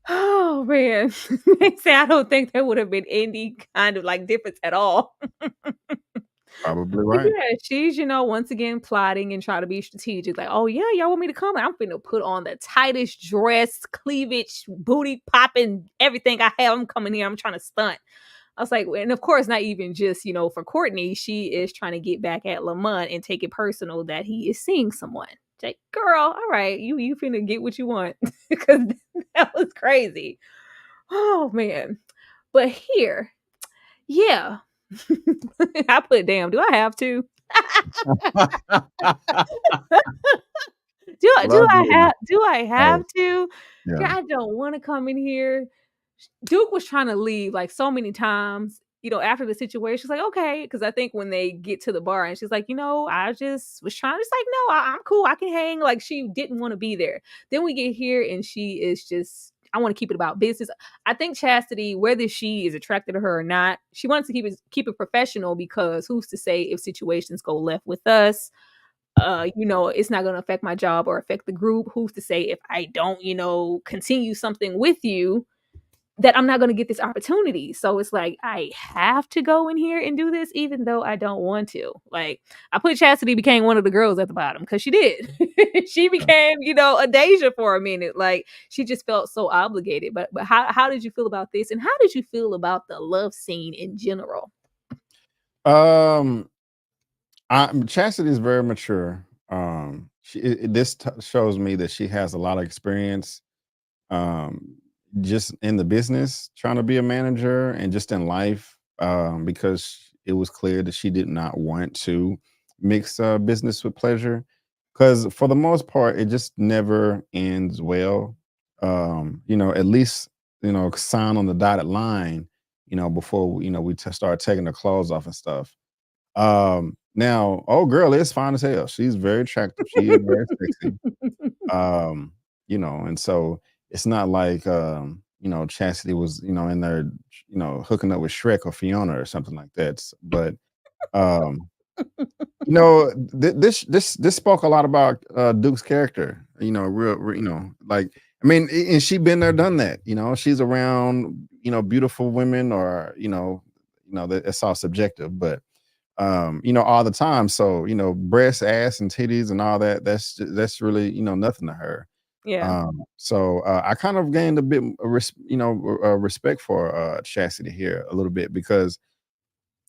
Oh man. They say I don't think there would have been any kind of like difference at all. Probably But right. yeah, she's, once again plotting and try to be strategic. Like, oh yeah, y'all want me to come? I'm finna put on the tightest dress, cleavage, booty popping, everything I have. I'm coming here. I'm trying to stunt. I was like, and of course, not even just, for Courtney, she is trying to get back at Lamont and take it personal that he is seeing someone. It's like, girl, all right, you finna get what you want. Because that was crazy. Oh man. But here, yeah. I put damn, do I have to? Do Love I you. have Hey, to? Girl, yeah. I don't wanna come in here. Duke was trying to leave, like, so many times, after the situation. She's like, "Okay," because I think when they get to the bar and she's like, "I just was trying," just like, "No, I'm cool. I can hang." Like, she didn't wanna be there. Then we get here and she is just, "I wanna keep it about business." I think Chassity, whether she is attracted to her or not, she wants to keep it professional because who's to say if situations go left with us, it's not gonna affect my job or affect the group. Who's to say if I don't, continue something with you, that I'm not gonna get this opportunity. So it's like I have to go in here and do this even though I don't want to. Like I put Chassity became one of the girls at the bottom because she did. She became, a Deja for a minute. Like she just felt so obligated. But how did you feel about this? And how did you feel about the love scene in general? Um, Chastity is very mature. This shows me that she has a lot of experience, um, just in the business, trying to be a manager, and just in life, because it was clear that she did not want to mix business with pleasure. Because for the most part, it just never ends well. At least sign on the dotted line. Before we start taking the clothes off and stuff. Now, oh girl is fine as hell. She's very attractive. She is very sexy. Um, and so it's not like Chastity was, in there, hooking up with Shrek or Fiona or something like that. But um, this spoke a lot about Duke's character, real, like I mean, and she been there, done that. She's around, beautiful women, or that it's all subjective, but all the time. So, breasts, ass, and titties and all that, that's really, nothing to her. Yeah. So I kind of gained a bit of respect for Chastity here a little bit because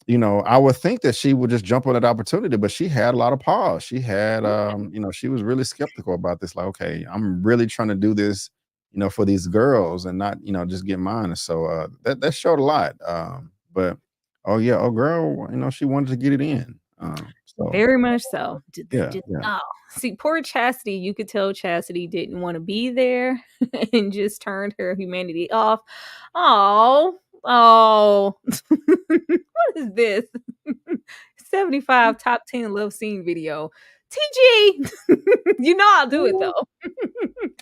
I would think that she would just jump on that opportunity, but she had a lot of pause. She had she was really skeptical about this. Like, okay, I'm really trying to do this, for these girls and not, just get mine. And so that showed a lot. But oh yeah, oh girl, she wanted to get it in. So Very much so. yeah, yeah. Oh, see, poor Chastity, you could tell Chastity didn't want to be there and just turned her humanity off. Oh, oh, what is this? 75 top 10 love scene video. TG, I'll do it though.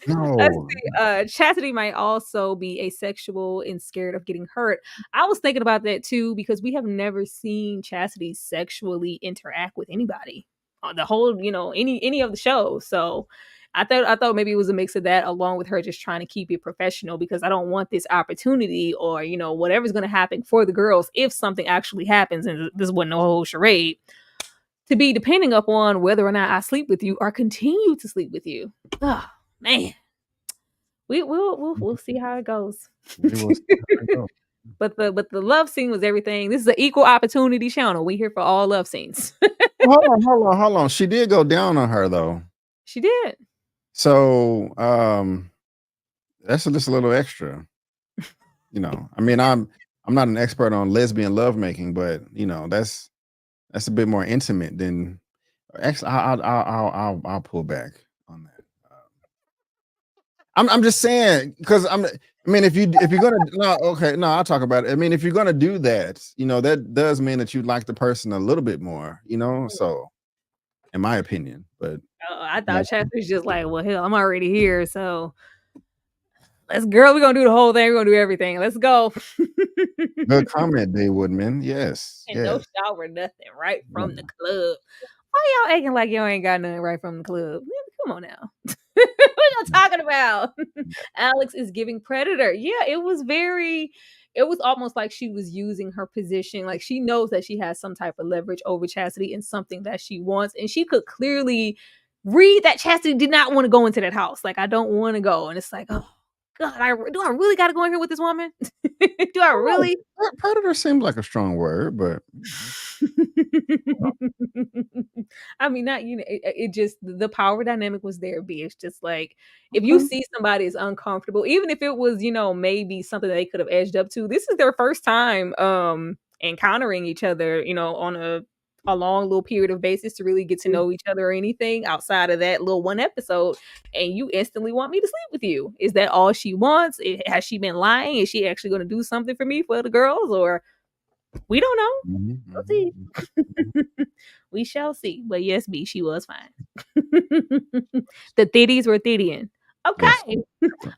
Let's No. see. Chastity might also be asexual and scared of getting hurt. I was thinking about that too because we have never seen Chastity sexually interact with anybody on the whole, any of the shows. So I thought maybe it was a mix of that along with her just trying to keep it professional because I don't want this opportunity or whatever's going to happen for the girls if something actually happens and this wasn't a whole charade to be depending upon whether or not I sleep with you or continue to sleep with you. Oh man. We'll see how it goes. We will see how it goes. But the love scene was everything. This is an equal opportunity channel. We here for all love scenes. Hold on. She did go down on her though. She did. So that's just a little extra. You know, I mean, I'm not an expert on lesbian lovemaking, but you know, that's a bit more intimate than. Actually, I'll pull back on that. I'm just saying because I mean, if you're gonna I'll talk about it. I mean, if you're gonna do that, you know, that does mean that you like the person a little bit more, you know. So, in my opinion, but I thought Chad was just like, well, hell, I'm already here, so we're gonna do the whole thing. We're gonna do everything. Let's go. good comment, Dave Woodman. Yes, and no shower, nothing right from the club. Why y'all acting like y'all ain't got nothing right from the club? Come on now. What y'all talking about? Alex is giving Predator. Yeah, it was almost like she was using her position. Like she knows that she has some type of leverage over Chassity and something that she wants. And she could clearly read that Chassity did not want to go into that house. Like, I don't want to go. And it's like, oh God, do I really got to go in here with this woman? Do I really? Predator seems like a strong word, but I mean, not it just the power dynamic was there. B. It's just like if you see somebody is uncomfortable, even if it was maybe something that they could have edged up to. This is their first time encountering each other, on a long little period of basis to really get to know each other or anything outside of that little one episode, and you instantly want me to sleep with you. Is that all she wants? Has she been lying? Is she actually going to do something for me for the girls, or we don't know? We'll see. We shall see. But yes, B, she was fine. The titties were tittying. Okay. Yes.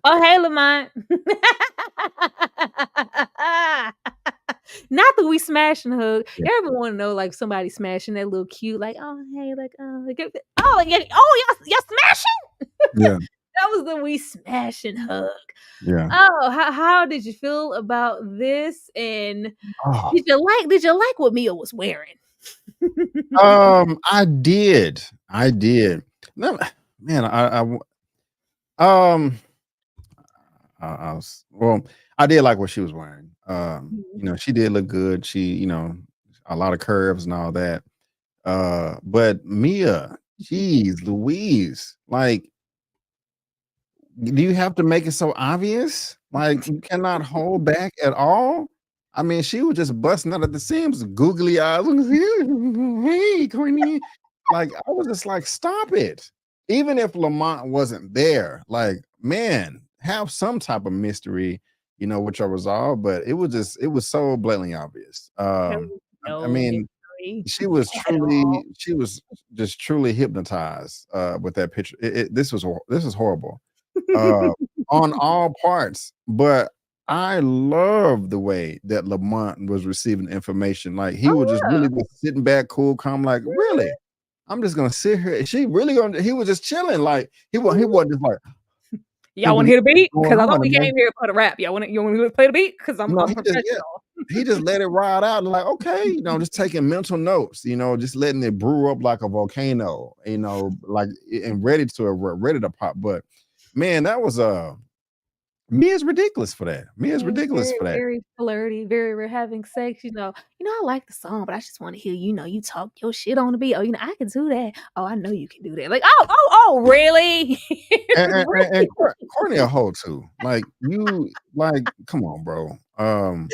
Oh, hey, Lamont. Not that we smash and hug. Yeah. Everyone want to know, like, somebody smashing that little cute, like, oh, hey, like, y'all smashing? Yeah. That was the we smash and hug. Yeah. Oh, how did you feel about this? And did you like what Mia was wearing? I did. No, man, I did like what she was wearing. She did look good. She, a lot of curves and all that. But Mia, geez, Louise, like, do you have to make it so obvious? Like, you cannot hold back at all? I mean, she was just busting out at the seams, googly eyes. Hey, Courtney. Like, I was just like, stop it. Even if Lamont wasn't there, like, man, have some type of mystery, which I resolved, but it was so blatantly obvious. I mean, she was just truly hypnotized with that picture. This is horrible. On all parts, but I love the way that Lamont was receiving information. Like he was just really sitting back, cool, calm. Like, really, I'm just gonna sit here. He was just chilling. Like he wasn't just like, y'all want to hear the beat? Because I thought we came here for the rap. You want to play the beat? Because I'm professional. He just let it ride out and like, okay, just taking mental notes, just letting it brew up like a volcano, like and ready to pop. But man, that was Mia's ridiculous for that. Very flirty, very having sex. I like the song, but I just want to hear you talk your shit on the beat. Oh, I can do that. Oh, I know you can do that. Like, really? and Courtney a hoe too. Like come on, bro. I'm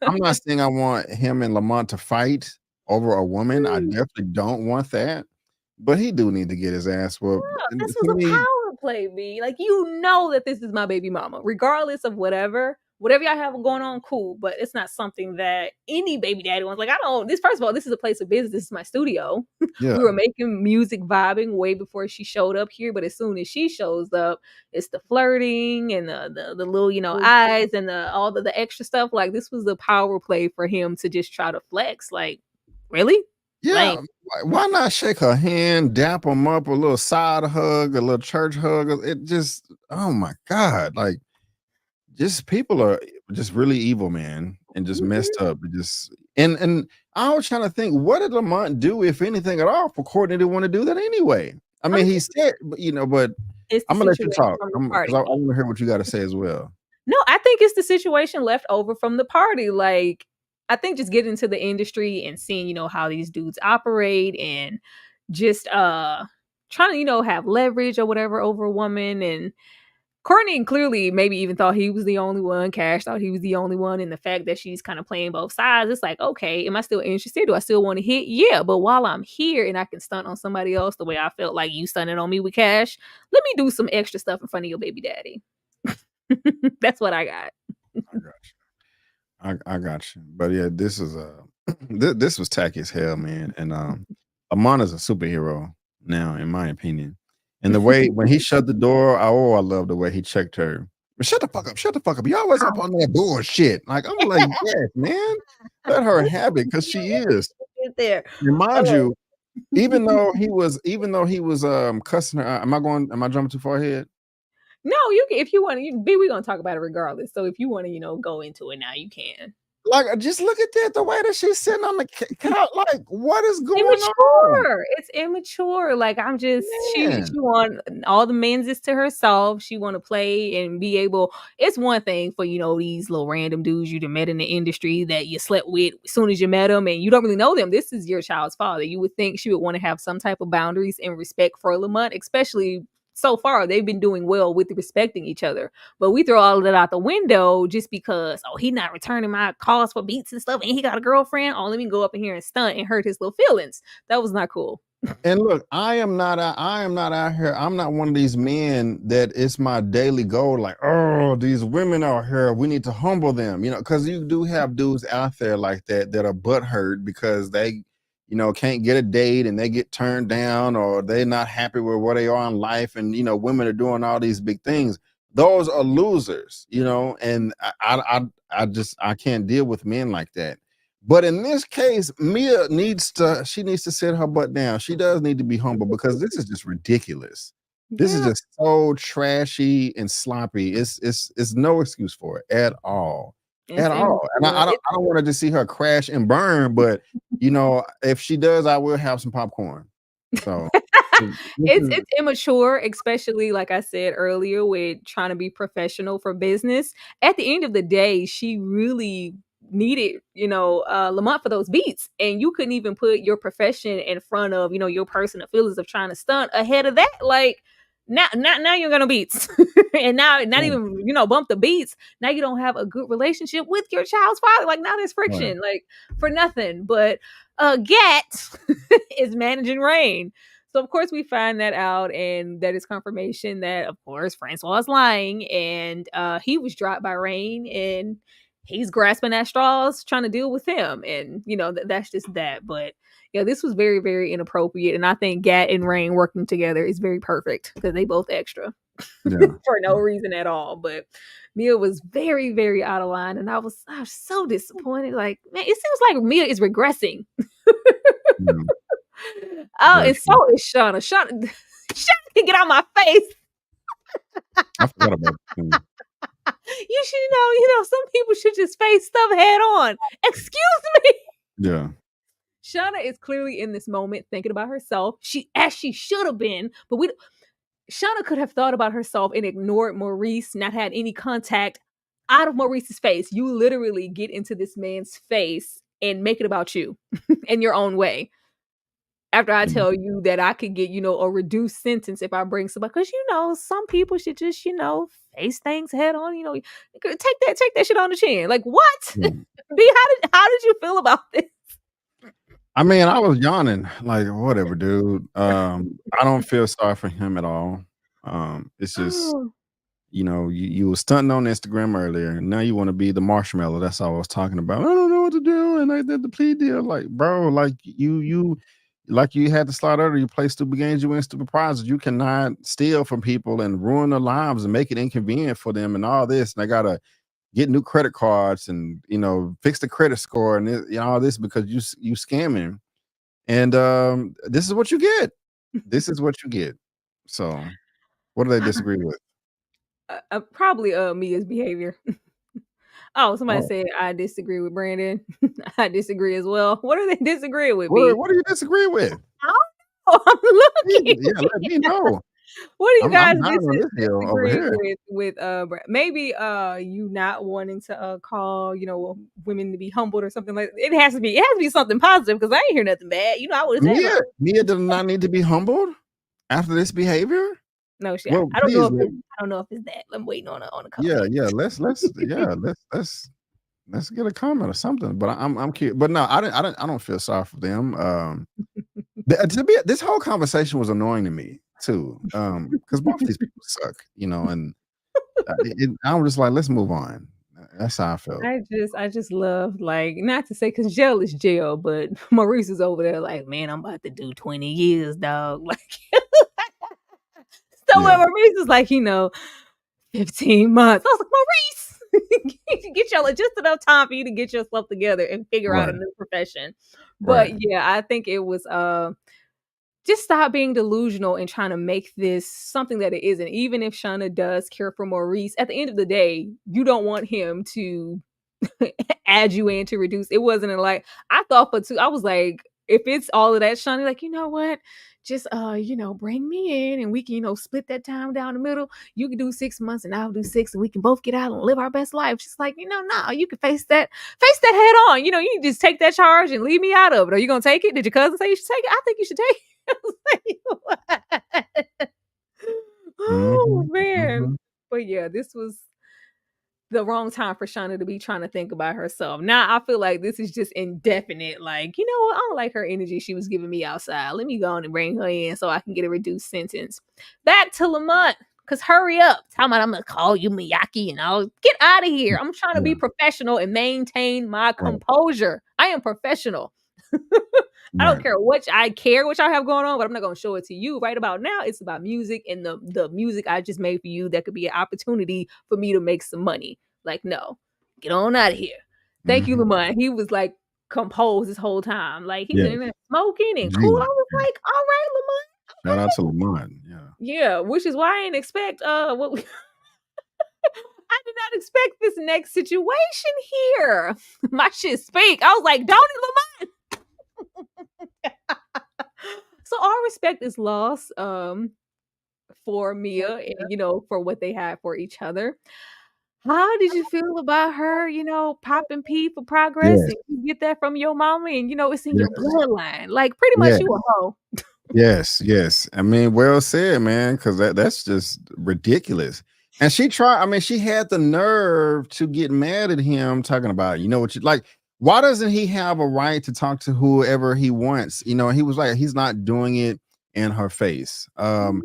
not saying I want him and Lamont to fight over a woman. I definitely don't want that. But he do need to get his ass whooped. This was a power play, B. Like, that this is my baby mama, regardless of whatever y'all have going on, cool. But it's not something that any baby daddy wants. Like, first of all, this is a place of business. This is my studio. Yeah. We were making music, vibing way before she showed up here. But as soon as she shows up, it's the flirting and the little, eyes and all the extra stuff. Like, this was the power play for him to just try to flex. Like, really? Yeah, why not shake her hand, dap them up, a little side hug, a little church hug? It just, oh my God, like, just people are just really evil, man, and just messed up. And I was trying to think, what did Lamont do, if anything at all, for Courtney to want to do that anyway? I mean, he said, but I'm gonna let you talk. I want to hear what you got to say as well. No, I think it's the situation left over from the party. Like, I think just getting into the industry and seeing, how these dudes operate and just trying to, have leverage or whatever over a woman. And Courtney clearly maybe even thought he was the only one. Cash thought he was the only one. And the fact that she's kind of playing both sides, it's like, okay, am I still interested? Do I still want to hit? Yeah, but while I'm here and I can stunt on somebody else the way I felt like you stunted on me with Cash, let me do some extra stuff in front of your baby daddy. That's what I got. I got you. I got you. But yeah, this is this was tacky as hell, man. And Lamont is a superhero now, in my opinion. And the way when he shut the door, I love the way he checked her. But shut the fuck up, shut the fuck up. You always up on that bullshit. Like, I'm like, yes, man. Let her have it, because she is. There. Remind you, even though he was cussing her. Am I jumping too far ahead? No, you can, if you want to. We're gonna talk about it regardless. So if you want to, go into it now, you can. Like, just look at that, the way that she's sitting on the couch. Like, what is going on? on? It's immature. Like, I'm just she want all the men's to herself. She want to play and be able. It's one thing for these little random dudes you met in the industry that you slept with as soon as you met them and you don't really know them. This is your child's father. You would think she would want to have some type of boundaries and respect for Lamont, especially. So far, they've been doing well with respecting each other. But we throw all of that out the window just because, he's not returning my calls for beats and stuff, and he got a girlfriend. Let me go up in here and stunt and hurt his little feelings. That was not cool. And look, I am not out here. I'm not one of these men that it's my daily goal. Like, these women out here, we need to humble them. Because you do have dudes out there like that are butthurt because they can't get a date and they get turned down, or they're not happy with where they are in life. And, women are doing all these big things. Those are losers, and I can't deal with men like that. But in this case, Mia needs to sit her butt down. She does need to be humble, because this is just ridiculous. This is just so trashy and sloppy. It's no excuse for it at all. At all. And I don't want to see her crash and burn, but if she does, I will have some popcorn. So it's immature, especially like I said earlier, with trying to be professional for business. At the end of the day, she really needed Lamont for those beats, and you couldn't even put your profession in front of your personal feelings of trying to stunt ahead of that. Like, now you're gonna beats and now not even bump the beats. Now you don't have a good relationship with your child's father. Like, now there's friction, like, for nothing. But Gat is managing Rain. So of course we find that out, and that is confirmation that of course Francois is lying, and he was dropped by Rain, and he's grasping at straws trying to deal with him. And that's just that. But yeah, this was very, very inappropriate, and I think Gat and Rain working together is very perfect because they both extra for no reason at all. But Mia was very, very out of line, and I was so disappointed. Like, man, it seems like Mia is regressing. And so is Shauna. Shauna can get out my face. I forgot about that. You should some people should just face stuff head on. Excuse me. Yeah. Shauna is clearly in this moment thinking about herself. She should have been, but Shauna could have thought about herself and ignored Maurice, not had any contact out of Maurice's face. You literally get into this man's face and make it about you in your own way. After I tell you that I could get, a reduced sentence if I bring somebody, because some people should just, face things head on. Take that shit on the chin. Like, what? B, how did you feel about this? I mean, I was yawning, like, whatever, dude. I don't feel sorry for him at all. It's just, you were stunting on Instagram earlier. Now you want to be the marshmallow. That's all I was talking about. I don't know what to do, and I did the plea deal. Like, bro, like you had to slide earlier. You play stupid games, you win stupid prizes. You cannot steal from people and ruin their lives and make it inconvenient for them and all this. And I gotta get new credit cards and fix the credit score and all this because you scamming. And this is what you get. This is what you get. So what do they disagree with? Probably Mia's behavior. Somebody said I disagree with Brandon. I disagree as well. What do they disagree with? What do you disagree with? I don't know. I'm looking. Yeah, let me know. What do you guys I'm down on this hill over disagree here. with maybe you not wanting to call women to be humbled or something like it has to be something positive because I ain't hear nothing bad. I would have said Mia does not need to be humbled after this behavior. no, Well, I don't know please, if it's that. I'm waiting on a yeah, comment. yeah. Let's get a comment or something. But I'm curious. But no, I don't feel sorry for them. This whole conversation was annoying to me too. Because both these people suck, and I'm just like, let's move on. That's how I felt. I just love not to say because jail is jail, but Maurice is over there like, man, I'm about to do 20 years, dog. Like, so when Yeah, Maurice is like, 15 months, I was like, Maurice, get y'all just enough time for you to get yourself together and figure out a right, new profession. But right. yeah, I think it was just stop being delusional and trying to make this something that it isn't. Even if Shauna does care for Maurice, at the end of the day, you don't want him to add you in to reduce. It wasn't like I thought for two. I was like, if it's all of that, Shawnee, like, you know what? Just bring me in and we can, split that time down the middle. You can do 6 months and I'll do 6 and we can both get out and live our best life. Just like, no, you can face that head on. You just take that charge and leave me out of it. Are you gonna take it? Did your cousin say you should take it? I think you should take it. I was like, what? Oh Hmm. man. Hmm. But yeah, this was the wrong time for Shauna to be trying to think about herself. Now I feel like this is just indefinite. Like, you know what? I don't like her energy she was giving me outside. Let me go on and bring her in so I can get a reduced sentence. Back to Lamont. Cause hurry up. Talking about I'm gonna call you Miyaki and I'll get out of here. I'm trying to be Yeah, professional and maintain my right, composure. I am professional. I don't right. care what y'all have going on, but I'm not gonna show it to you. Right about now, it's about music and the music I just made for you that could be an opportunity for me to make some money. Like, no, get on out of here. Thank you, Hmm. Lamont. He was like composed this whole time. Like he's Yeah, in there smoking and cool. I G. was Yeah. like, all right, Lamont. Shout out to Lamont. Yeah. Yeah, which is why I didn't expect what I did not expect this next situation here. My shit speak. I was like, don't it, Lamont? So all respect is lost for Mia and for what they had for each other. How did you feel about her, popping P for progress Yes. and you get that from your mama and it's in your Yes. bloodline. Like pretty much Yes. you a hoe. Yes, yes. I mean, well said, man, because that's just ridiculous. And she tried, I mean, she had the nerve to get mad at him talking about, what you like, why doesn't he have a right to talk to whoever he wants? He was like, he's not doing it in her face. Mhm.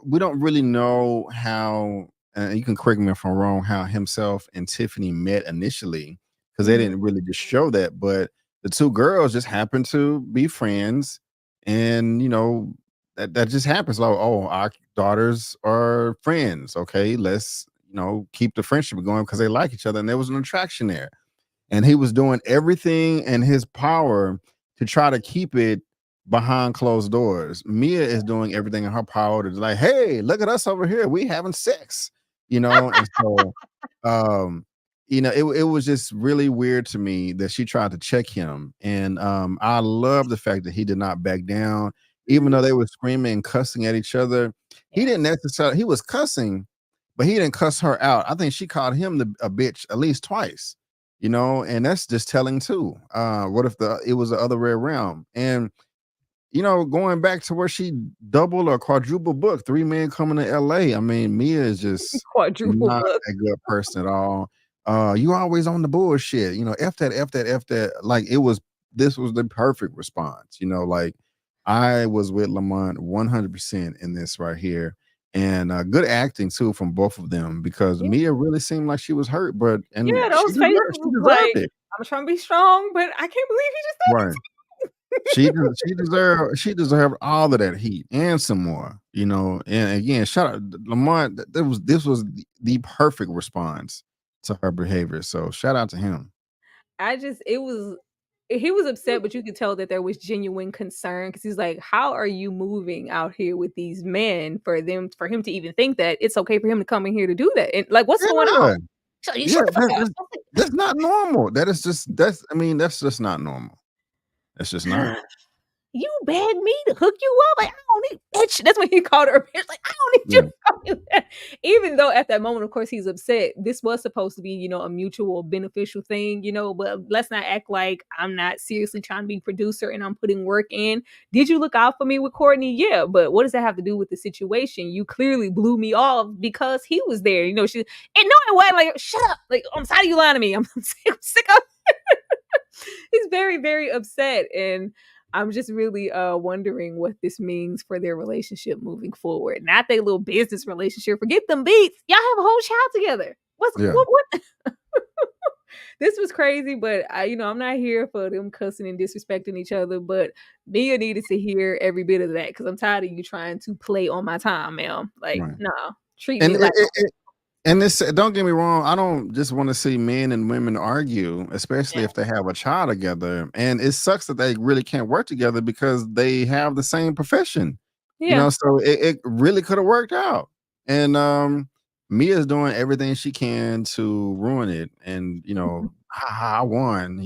We don't really know how, you can correct me if I'm wrong, how himself and Tiffany met initially, because they Mhm. didn't really just show that, but the two girls just happened to be friends and that just happens like, oh, our daughters are friends, okay, let's keep the friendship going because they like each other and there was an attraction there, and he was doing everything in his power to try to keep it behind closed doors. Mia is doing everything in her power to like, hey, look at us over here, we having sex, and so um it was just really weird to me that she tried to check him, and I love the fact that he did not back down even though Mhm. they were screaming and cussing at each other. He didn't Yes. necessarily, he was cussing, but he didn't cuss her out. I think she called him a bitch at least twice, and that's just telling too. What if it was the other way around? And going back to where she double or quadruple booked 3 men coming to LA. I mean, Mia is just Quadruple not book. a good person at all. You always on the bullshit, F that, F that, F that. Like this was the perfect response, like I was with Lamont 100% in this right here. And good acting too from both of them because Yeah. Mia really seemed like she was hurt, but and Yeah, those faces she was deserved like, it. I'm trying to be strong, but I can't believe he just Right. She deserved all of that heat and some more, And again, shout out Lamont. This was the perfect response to her behavior. So shout out to him. I just it was he was upset, but you could tell that there was genuine concern because he's like, "How are you moving out here with these men for him to even think that it's okay for him to come in here to do that? And like, what's going on? Yeah, So you yeah, shut the fuck up." that's not normal. That's just not normal. That's just not. you begged me to hook you up. Like, I don't need bitch. That's what he called her a bitch. Like, I don't need you to call me that. Even though at that moment, of course, he's upset. This was supposed to be, you know, a mutual beneficial thing, you know, but let's not act like I'm not seriously trying to be producer and I'm putting work in. Did you look out for me with Courtney? Yeah, but what does that have to do with the situation? You clearly blew me off because he was there. You know, she and no, it wasn't like, shut up. Like, I'm tired of you lying to me. I'm sick of he's very, very upset. And I'm just really wondering what this means for their relationship moving forward. Not their little business relationship. Forget them beats. Y'all have a whole child together. What? This was crazy, but I'm not here for them cussing and disrespecting each other. But Mia needed to hear every bit of that because I'm tired of you trying to play on my time, ma'am. Like, nah, treat me like. And this, don't get me wrong, I don't just want to see men and women argue, especially if they have a child together. And it sucks that they really can't work together because they have the same profession. You know, so it really could have worked out. And Mia's doing everything she can to ruin it. And, you know, I won,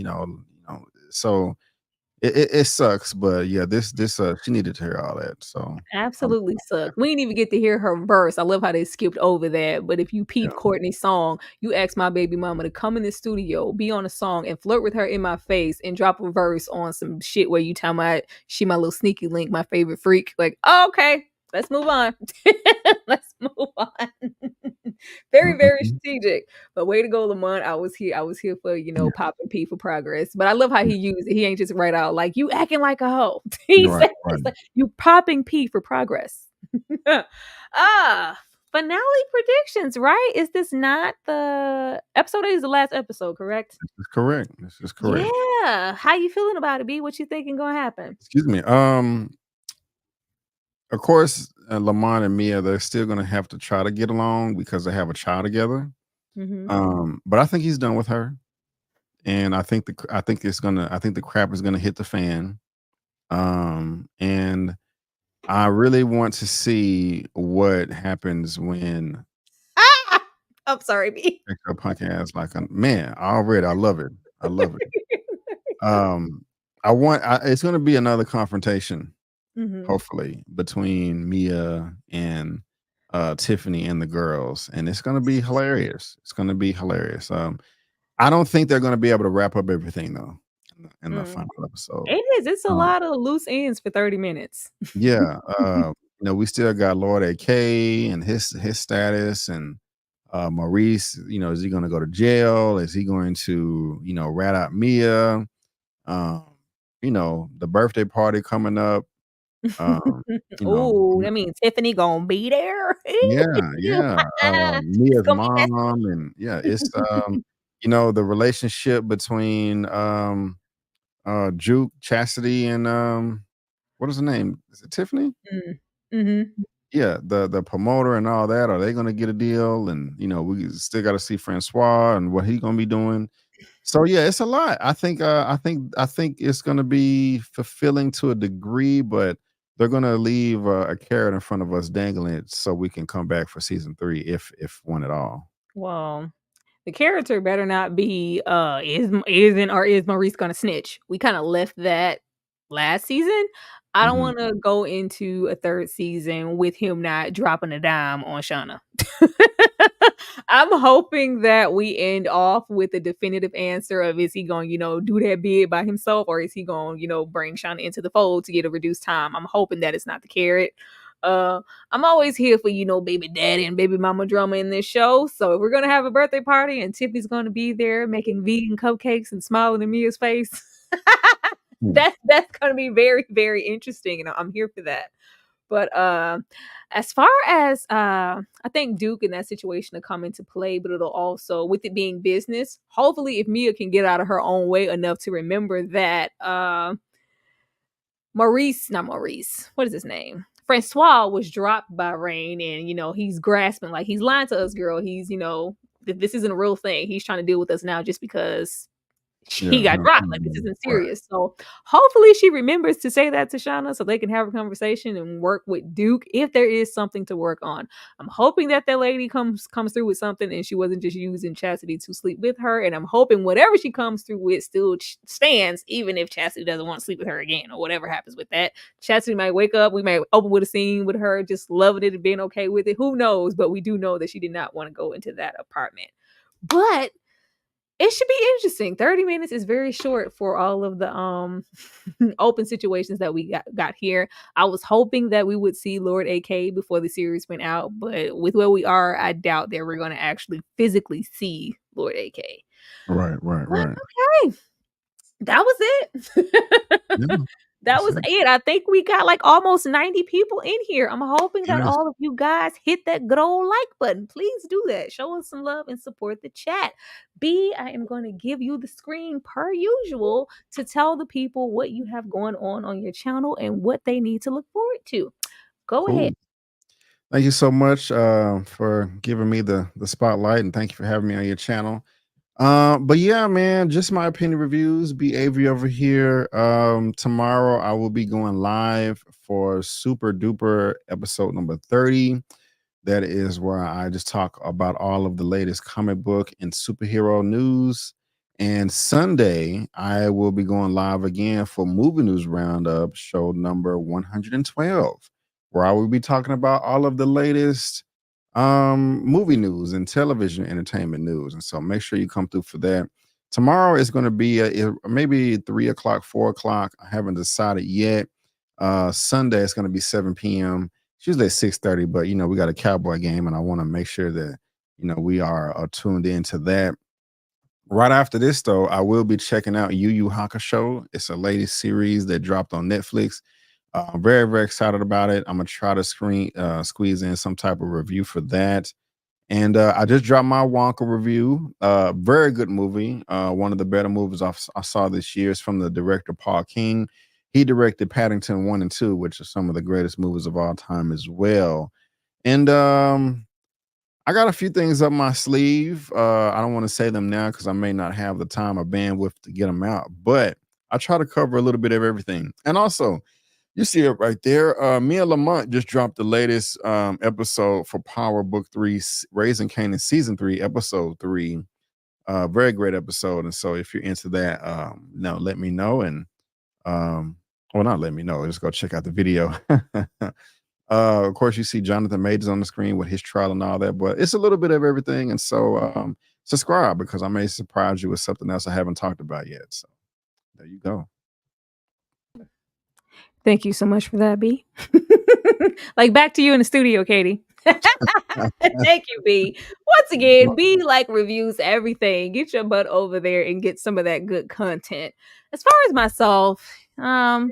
so it sucks. But yeah, this she needed to hear all that. So Absolutely sucked. We didn't even get to hear her verse. I love how they skipped over that. But if you peep Courtney's song, you ask my baby mama to come in the studio, be on a song, and flirt with her in my face and drop a verse on some shit where you tell me she my little sneaky link, my favorite freak. Like, oh, okay, let's move on. Let's move on. Very, very strategic. But way to go, Lamont. I was here for, popping P for progress. But I love how he used it. He ain't just right out like, you acting like a hoe. He said, like, you popping P for progress. Finale predictions, right? Is this not the episode 8 is the last episode, correct? This is correct. Yeah. How you feeling about it, B? What you thinking gonna happen? Excuse me. Of course, Lamont and Mia, they're still gonna have to try to get along because they have a child together. But I think he's done with her. And I think the crap is gonna hit the fan. And I really want to see what happens when I'm sorry, B. Her punk ass like man, already I love it. I love it. It's gonna be another confrontation, hopefully, between Mia and Tiffany and the girls, and it's gonna be hilarious. It's gonna be hilarious. I don't think they're gonna be able to wrap up everything though in the final episode. It is. It's a lot of loose ends for 30 minutes. Yeah. We still got Lord AK and his status, and Maurice, is he going to go to jail? Is he going to, rat out Mia? The birthday party coming up. That means Tiffany gonna be there. Yeah. Mia's mom, and it's the relationship between Juke, Chassity, and what is her name? Is it Tiffany? Yeah, the promoter and all that. Are they going to get a deal? And we still got to see Francois and what he's going to be doing. So yeah, it's a lot. I think it's going to be fulfilling to a degree, but they're going to leave a carrot in front of us dangling it so we can come back for season 3 if one at all. Well, the character better not be is Maurice gonna snitch? We kind of left that last season. I don't want to go into a 3rd season with him not dropping a dime on Shauna. I'm hoping that we end off with a definitive answer of, is he going to do that bid by himself, or is he going bring Shauna into the fold to get a reduced time? I'm hoping that it's not the carrot. I'm always here for, baby daddy and baby mama drama in this show. So if we're going to have a birthday party and Tiffany's going to be there making vegan cupcakes and smiling in Mia's face, that's going to be very, very interesting. And I'm here for that. But as far as I think Duke in that situation will come into play, but it'll also, with it being business, hopefully if Mia can get out of her own way enough to remember that what is his name? Francois was dropped by Rain, and he's grasping, like, he's lying to us, girl. He's this isn't a real thing. He's trying to deal with us now just because he got dropped. Like, this isn't serious. So hopefully she remembers to say that to Shauna so they can have a conversation and work with Duke if there is something to work on. I'm hoping that lady comes through with something and she wasn't just using Chassity to sleep with her. And I'm hoping whatever she comes through with still stands, even if Chassity doesn't want to sleep with her again or whatever happens with that. Chassity might wake up. We might open with a scene with her just loving it and being okay with it. Who knows? But we do know that she did not want to go into that apartment. But it should be interesting. 30 minutes is very short for all of the open situations that we got here. I was hoping that we would see Lord AK before the series went out, but with where we are, I doubt that we're going to actually physically see Lord AK. Right. Okay. That was it. That was it. I think we got like almost 90 people in here. I'm hoping that all of you guys hit that good old like button. Please do that. Show us some love and support the chat. B, I am going to give you the screen per usual to tell the people what you have going on your channel and what they need to look forward to. Go ahead. Thank you so much for giving me the spotlight, and thank you for having me on your channel. But yeah, man, just my opinion reviews. Be Avery over here. Tomorrow I will be going live for Super Duper episode number 30. That is where I just talk about all of the latest comic book and superhero news. And Sunday I will be going live again for Movie News Roundup, show number 112, where I will be talking about all of the latest movie news and television entertainment news. And so make sure you come through for that. Tomorrow is going to be maybe 3 o'clock, 4 o'clock. I haven't decided yet. Sunday it's going to be 7 p.m. It's usually at 6:30, but we got a Cowboy game and I want to make sure that we are tuned into that. Right after this though, I will be checking out Yu Yu Hakusho. It's a latest series that dropped on Netflix. I'm very, very excited about it. I'm gonna try to squeeze in some type of review for that. And I just dropped my Wonka review. Very good movie. One of the better movies I saw this year is from the director Paul King. He directed Paddington 1 and 2, which are some of the greatest movies of all time as well. And I got a few things up my sleeve. I don't want to say them now because I may not have the time or bandwidth to get them out, but I try to cover a little bit of everything. And also, you see it right there. Me and Lamont just dropped the latest episode for Power Book 3, Raising Kanan Season 3, Episode 3. Very great episode. And so if you're into that, let me know. And well, not let me know. Just go check out the video. Of course, you see Jonathan Majors on the screen with his trial and all that, but it's a little bit of everything. And so subscribe because I may surprise you with something else I haven't talked about yet. So there you go. Thank you so much for that, B. Like, back to you in the studio, Katie. Thank you, B. Once again, B reviews everything. Get your butt over there and get some of that good content. As far as myself, I'm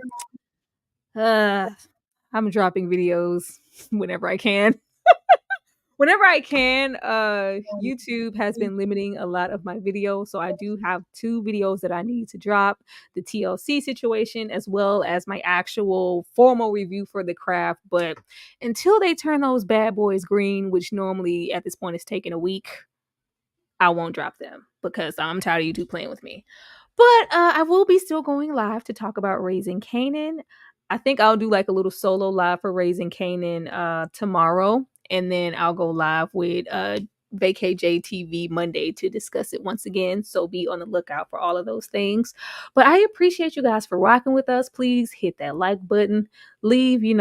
dropping videos whenever I can. YouTube has been limiting a lot of my videos, so I do have 2 videos that I need to drop: the TLC situation as well as my actual formal review for the craft. But until they turn those bad boys green, which normally at this point is taking a week, I won't drop them because I'm tired of YouTube playing with me. But I will be still going live to talk about Raising Kanan. I think I'll do a little solo live for Raising Kanan tomorrow. And then I'll go live with VacayJ TV Monday to discuss it once again. So be on the lookout for all of those things. But I appreciate you guys for rocking with us. Please hit that like button. Leave, leave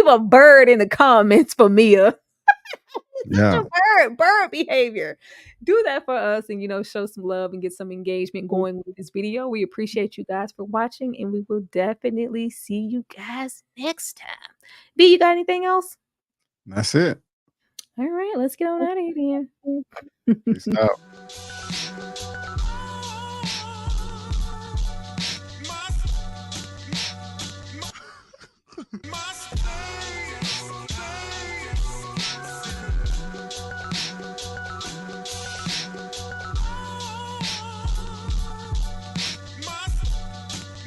a bird in the comments for Mia. Yeah. Bird behavior. Do that for us and show some love and get some engagement going with this video. We appreciate you guys for watching, and we will definitely see you guys next time. B, you got anything else? That's it. All right, let's get on out of here. Peace out.